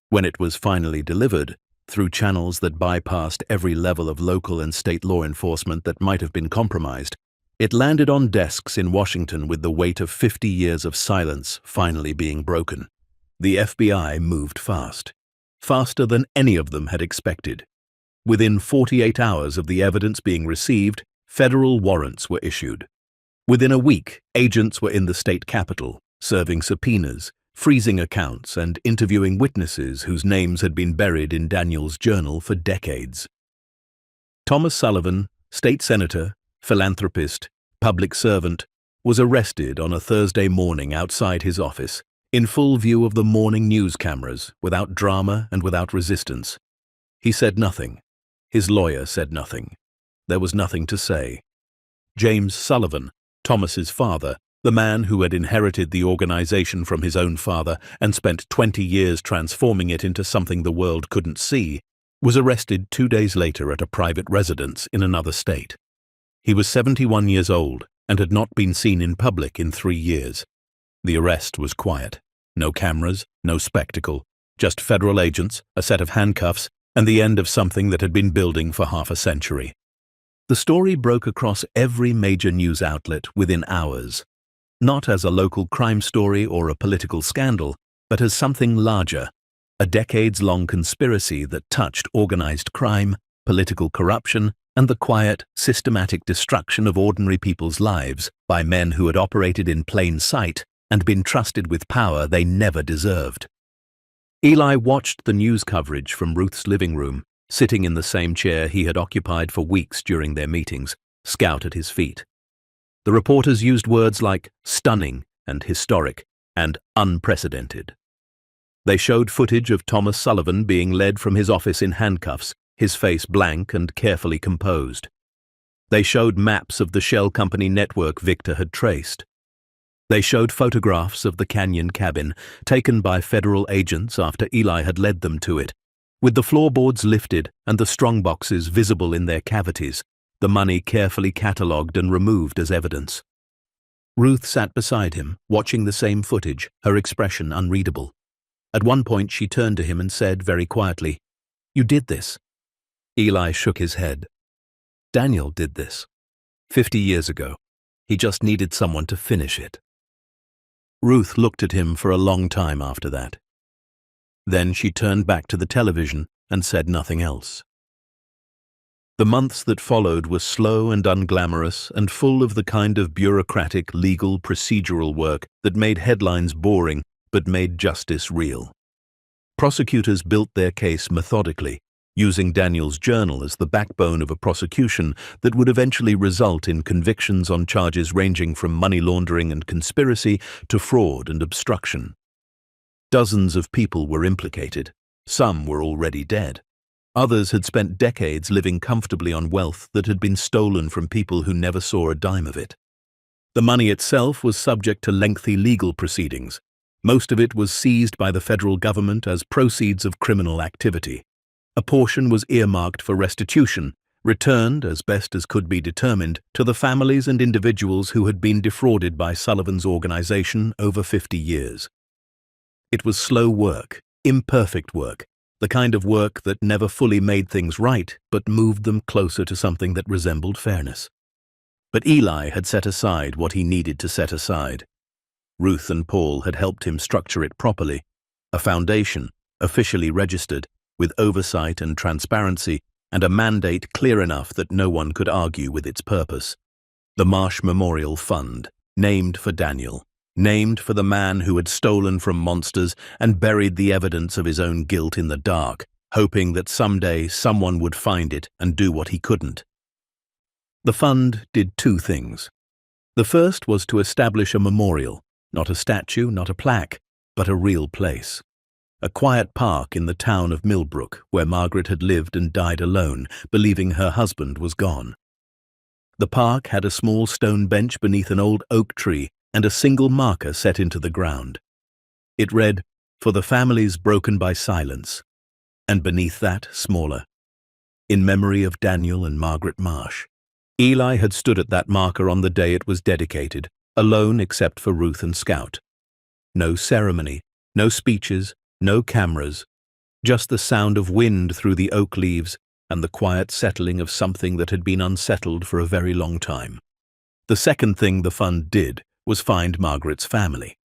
A: When it was finally delivered, through channels that bypassed every level of local and state law enforcement that might have been compromised, It landed on desks in Washington with the weight of 50 years of silence finally being broken. The FBI moved fast. Faster than any of them had expected. Within 48 hours of the evidence being received, federal warrants were issued. Within a week, agents were in the state capitol, serving subpoenas, freezing accounts, and interviewing witnesses whose names had been buried in Daniel's journal for decades. Thomas Sullivan, state senator, philanthropist, public servant, was arrested on a Thursday morning outside his office, in full view of the morning news cameras, without drama and without resistance. He said nothing. His lawyer said nothing. There was nothing to say. James Sullivan, Thomas's father, the man who had inherited the organization from his own father and spent 20 years transforming it into something the world couldn't see, was arrested 2 days later at a private residence in another state. He was 71 years old and had not been seen in public in 3 years. The arrest was quiet. No cameras, no spectacle, just federal agents, a set of handcuffs, and the end of something that had been building for half a century. The story broke across every major news outlet within hours, not as a local crime story or a political scandal, but as something larger, a decades-long conspiracy that touched organized crime, political corruption, and the quiet, systematic destruction of ordinary people's lives by men who had operated in plain sight and been trusted with power they never deserved. Eli watched the news coverage from Ruth's living room, sitting in the same chair he had occupied for weeks during their meetings, Scout at his feet. The reporters used words like stunning and historic and unprecedented. They showed footage of Thomas Sullivan being led from his office in handcuffs, his face blank and carefully composed. They showed maps of the shell company network Victor had traced. They showed photographs of the canyon cabin, taken by federal agents after Eli had led them to it, with the floorboards lifted and the strongboxes visible in their cavities, the money carefully catalogued and removed as evidence. Ruth sat beside him, watching the same footage, her expression unreadable. At one point she turned to him and said very quietly, "You did this." Eli shook his head. "Daniel did this. 50 years ago. He just needed someone to finish it." Ruth looked at him for a long time after that. Then she turned back to the television and said nothing else. The months that followed were slow and unglamorous and full of the kind of bureaucratic, legal, procedural work that made headlines boring but made justice real. Prosecutors built their case methodically, using Daniel's journal as the backbone of a prosecution that would eventually result in convictions on charges ranging from money laundering and conspiracy to fraud and obstruction. Dozens of people were implicated. Some were already dead. Others had spent decades living comfortably on wealth that had been stolen from people who never saw a dime of it. The money itself was subject to lengthy legal proceedings. Most of it was seized by the federal government as proceeds of criminal activity. A portion was earmarked for restitution, returned, as best as could be determined, to the families and individuals who had been defrauded by Sullivan's organization over 50 years. It was slow work, imperfect work, the kind of work that never fully made things right but moved them closer to something that resembled fairness. But Eli had set aside what he needed to set aside. Ruth and Paul had helped him structure it properly, a foundation, officially registered, with oversight and transparency, and a mandate clear enough that no one could argue with its purpose. The Marsh Memorial Fund, named for Daniel, named for the man who had stolen from monsters and buried the evidence of his own guilt in the dark, hoping that someday someone would find it and do what he couldn't. The fund did two things. The first was to establish a memorial, not a statue, not a plaque, but a real place. A quiet park in the town of Millbrook, where Margaret had lived and died alone, believing her husband was gone. The park had a small stone bench beneath an old oak tree and a single marker set into the ground. It read, "For the families broken by silence," and beneath that, smaller, "In memory of Daniel and Margaret Marsh." Eli had stood at that marker on the day it was dedicated, alone except for Ruth and Scout. No ceremony, no speeches, no cameras, just the sound of wind through the oak leaves and the quiet settling of something that had been unsettled for a very long time. The second thing the fund did was find Margaret's family.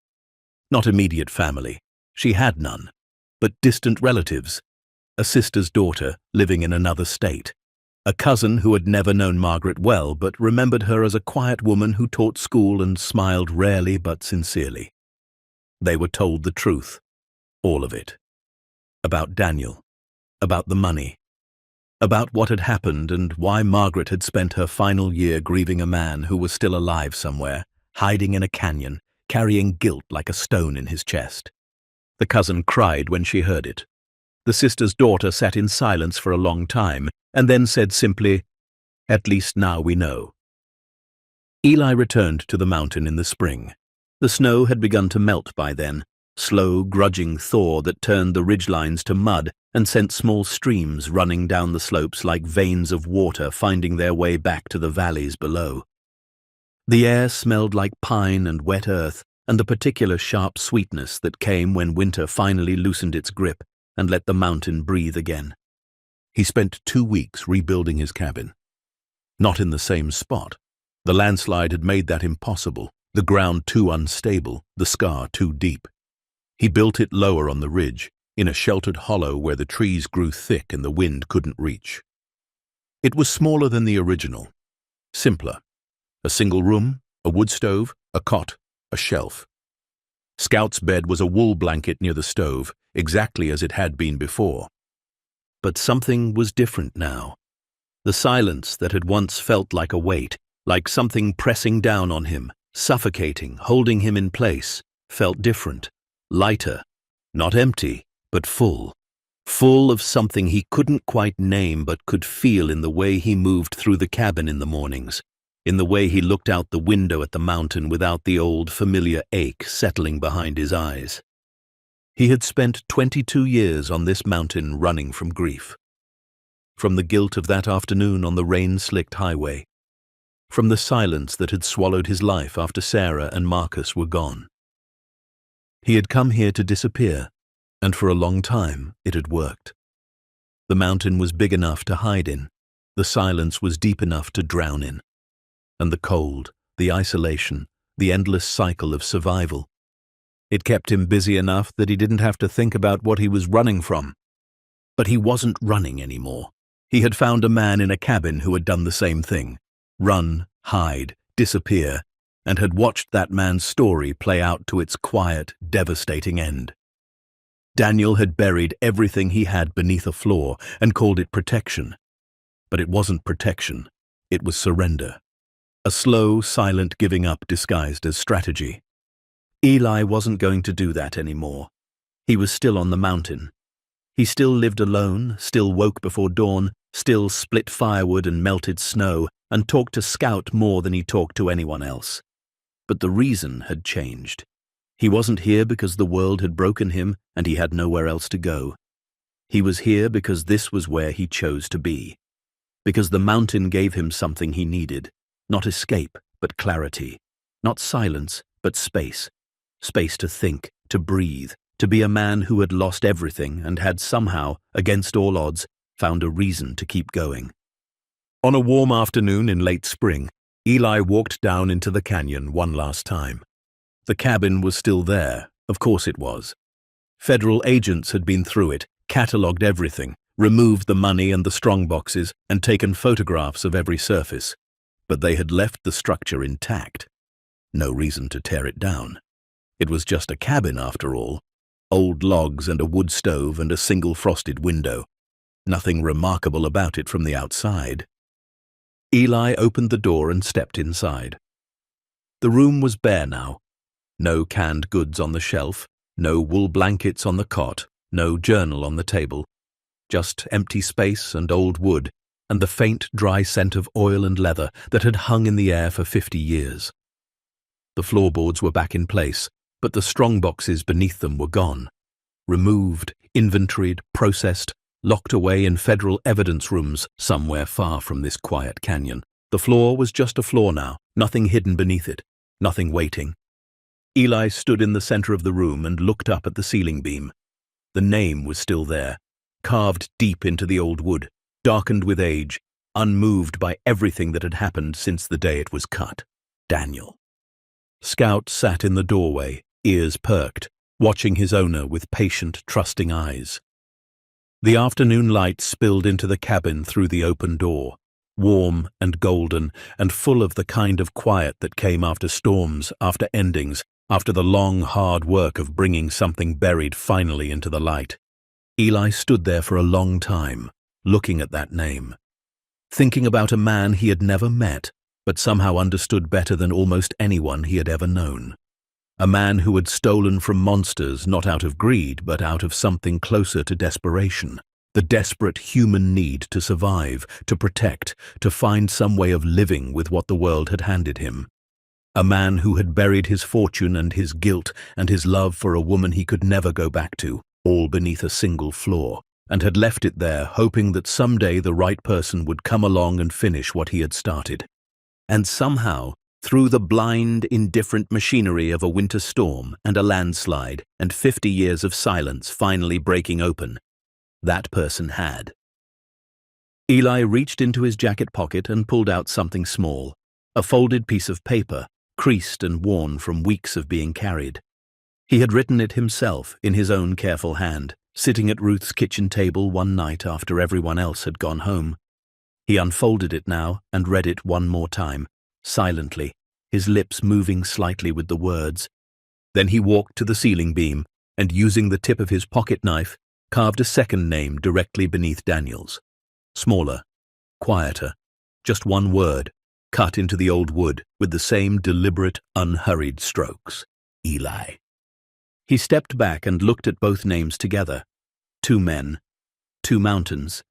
A: Not immediate family, she had none, but distant relatives, a sister's daughter living in another state, a cousin who had never known Margaret well but remembered her as a quiet woman who taught school and smiled rarely but sincerely. They were told the truth, all of it. About Daniel, about the money, about what had happened and why Margaret had spent her final year grieving a man who was still alive somewhere, hiding in a canyon, carrying guilt like a stone in his chest. The cousin cried when she heard it. The sister's daughter sat in silence for a long time and then said simply, "At least now we know." Eli returned to the mountain in the spring. The snow had begun to melt by then, slow, grudging thaw that turned the ridgelines to mud and sent small streams running down the slopes like veins of water finding their way back to the valleys below. The air smelled like pine and wet earth and the particular sharp sweetness that came when winter finally loosened its grip and let the mountain breathe again. He spent 2 weeks rebuilding his cabin. Not in the same spot. The landslide had made that impossible, the ground too unstable, the scar too deep. He built it lower on the ridge, in a sheltered hollow where the trees grew thick and the wind couldn't reach. It was smaller than the original, simpler. A single room, a wood stove, a cot, a shelf. Scout's bed was a wool blanket near the stove, exactly as it had been before. But something was different now. The silence that had once felt like a weight, like something pressing down on him, suffocating, holding him in place, felt different, lighter, not empty, but full. Full of something he couldn't quite name but could feel in the way he moved through the cabin in the mornings, in the way he looked out the window at the mountain without the old familiar ache settling behind his eyes. He had spent 22 years on this mountain running from grief. From the guilt of that afternoon on the rain-slicked highway. From the silence that had swallowed his life after Sarah and Marcus were gone. He had come here to disappear, and for a long time it had worked. The mountain was big enough to hide in, the silence was deep enough to drown in, and the cold, the isolation, the endless cycle of survival. It kept him busy enough that he didn't have to think about what he was running from. But he wasn't running anymore. He had found a man in a cabin who had done the same thing. Run, hide, disappear, and had watched that man's story play out to its quiet, devastating end. Daniel had buried everything he had beneath a floor and called it protection. But it wasn't protection, it was surrender. A slow, silent giving up disguised as strategy. Eli wasn't going to do that anymore. He was still on the mountain. He still lived alone, still woke before dawn, still split firewood and melted snow, and talked to Scout more than he talked to anyone else. But the reason had changed. He wasn't here because the world had broken him and he had nowhere else to go. He was here because this was where he chose to be. Because the mountain gave him something he needed. Not escape, but clarity. Not silence, but space. Space to think, to breathe, to be a man who had lost everything and had somehow, against all odds, found a reason to keep going. On a warm afternoon in late spring, Eli walked down into the canyon one last time. The cabin was still there, of course it was. Federal agents had been through it, catalogued everything, removed the money and the strongboxes, and taken photographs of every surface. But they had left the structure intact. No reason to tear it down. It was just a cabin after all. Old logs and a wood stove and a single frosted window. Nothing remarkable about it from the outside. Eli opened the door and stepped inside. The room was bare now. No canned goods on the shelf, no wool blankets on the cot, no journal on the table. Just empty space and old wood, and the faint, dry scent of oil and leather that had hung in the air for 50 years. The floorboards were back in place, but the strongboxes beneath them were gone. Removed, inventoried, processed, locked away in federal evidence rooms somewhere far from this quiet canyon. The floor was just a floor now, nothing hidden beneath it, nothing waiting. Eli stood in the center of the room and looked up at the ceiling beam. The name was still there, carved deep into the old wood, darkened with age, unmoved by everything that had happened since the day it was cut. Daniel. Scout sat in the doorway, ears perked, watching his owner with patient, trusting eyes. The afternoon light spilled into the cabin through the open door, warm and golden and full of the kind of quiet that came after storms, after endings, after the long, hard work of bringing something buried finally into the light. Eli stood there for a long time, looking at that name, thinking about a man he had never met, but somehow understood better than almost anyone he had ever known. A man who had stolen from monsters not out of greed, but out of something closer to desperation, the desperate human need to survive, to protect, to find some way of living with what the world had handed him. A man who had buried his fortune and his guilt and his love for a woman he could never go back to, all beneath a single flaw, and had left it there hoping that someday the right person would come along and finish what he had started. And somehow, through the blind, indifferent machinery of a winter storm and a landslide and 50 years of silence finally breaking open, that person had. Eli reached into his jacket pocket and pulled out something small, a folded piece of paper, creased and worn from weeks of being carried. He had written it himself in his own careful hand, sitting at Ruth's kitchen table one night after everyone else had gone home. He unfolded it now and read it one more time, silently, his lips moving slightly with the words. Then he walked to the ceiling beam and, using the tip of his pocket knife, carved a second name directly beneath Daniel's. Smaller, quieter, just one word, cut into the old wood with the same deliberate, unhurried strokes. Eli. He stepped back and looked at both names together. Two men, two mountains,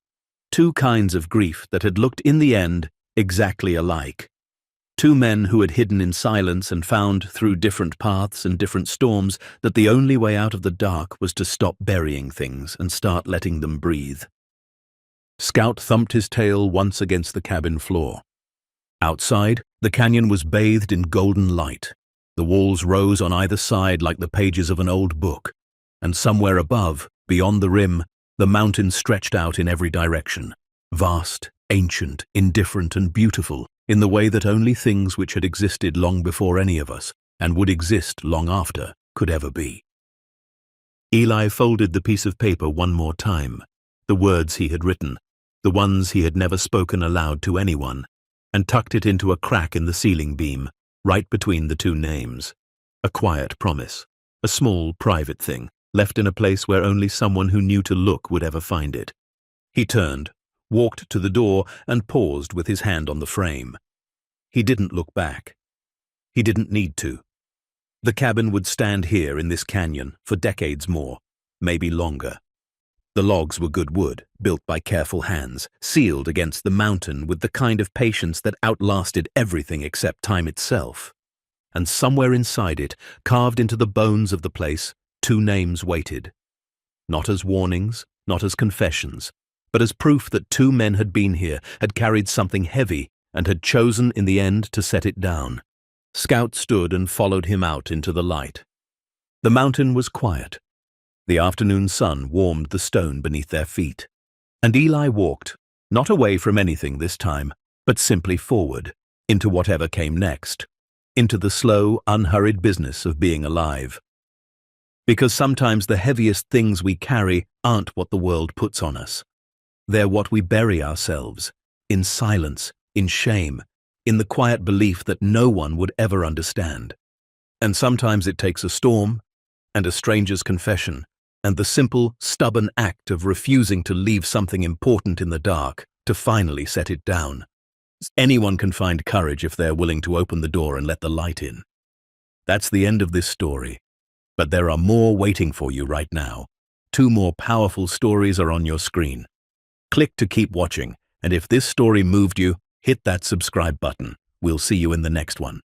A: two kinds of grief that had looked in the end exactly alike. Two men who had hidden in silence and found through different paths and different storms that the only way out of the dark was to stop burying things and start letting them breathe. Scout thumped his tail once against the cabin floor. Outside, the canyon was bathed in golden light. The walls rose on either side like the pages of an old book, and somewhere above, beyond the rim, the mountains stretched out in every direction, vast, ancient, indifferent and beautiful, in the way that only things which had existed long before any of us, and would exist long after, could ever be. Eli folded the piece of paper one more time, the words he had written, the ones he had never spoken aloud to anyone, and tucked it into a crack in the ceiling beam, right between the two names. A quiet promise, a small, private thing, left in a place where only someone who knew to look would ever find it. He turned, walked to the door, and paused with his hand on the frame. He didn't look back. He didn't need to. The cabin would stand here in this canyon for decades more, maybe longer. The logs were good wood, built by careful hands, sealed against the mountain with the kind of patience that outlasted everything except time itself. And somewhere inside it, carved into the bones of the place, two names waited. Not as warnings, not as confessions, but as proof that two men had been here, had carried something heavy, and had chosen in the end to set it down. Scout stood and followed him out into the light. The mountain was quiet. The afternoon sun warmed the stone beneath their feet. And Eli walked, not away from anything this time, but simply forward, into whatever came next, into the slow, unhurried business of being alive. Because sometimes the heaviest things we carry aren't what the world puts on us. They're what we bury ourselves, in silence, in shame, in the quiet belief that no one would ever understand. And sometimes it takes a storm, and a stranger's confession, and the simple, stubborn act of refusing to leave something important in the dark to finally set it down. Anyone can find courage if they're willing to open the door and let the light in. That's the end of this story. But there are more waiting for you right now. Two more powerful stories are on your screen. Click to keep watching, and if this story moved you, hit that subscribe button. We'll see you in the next one.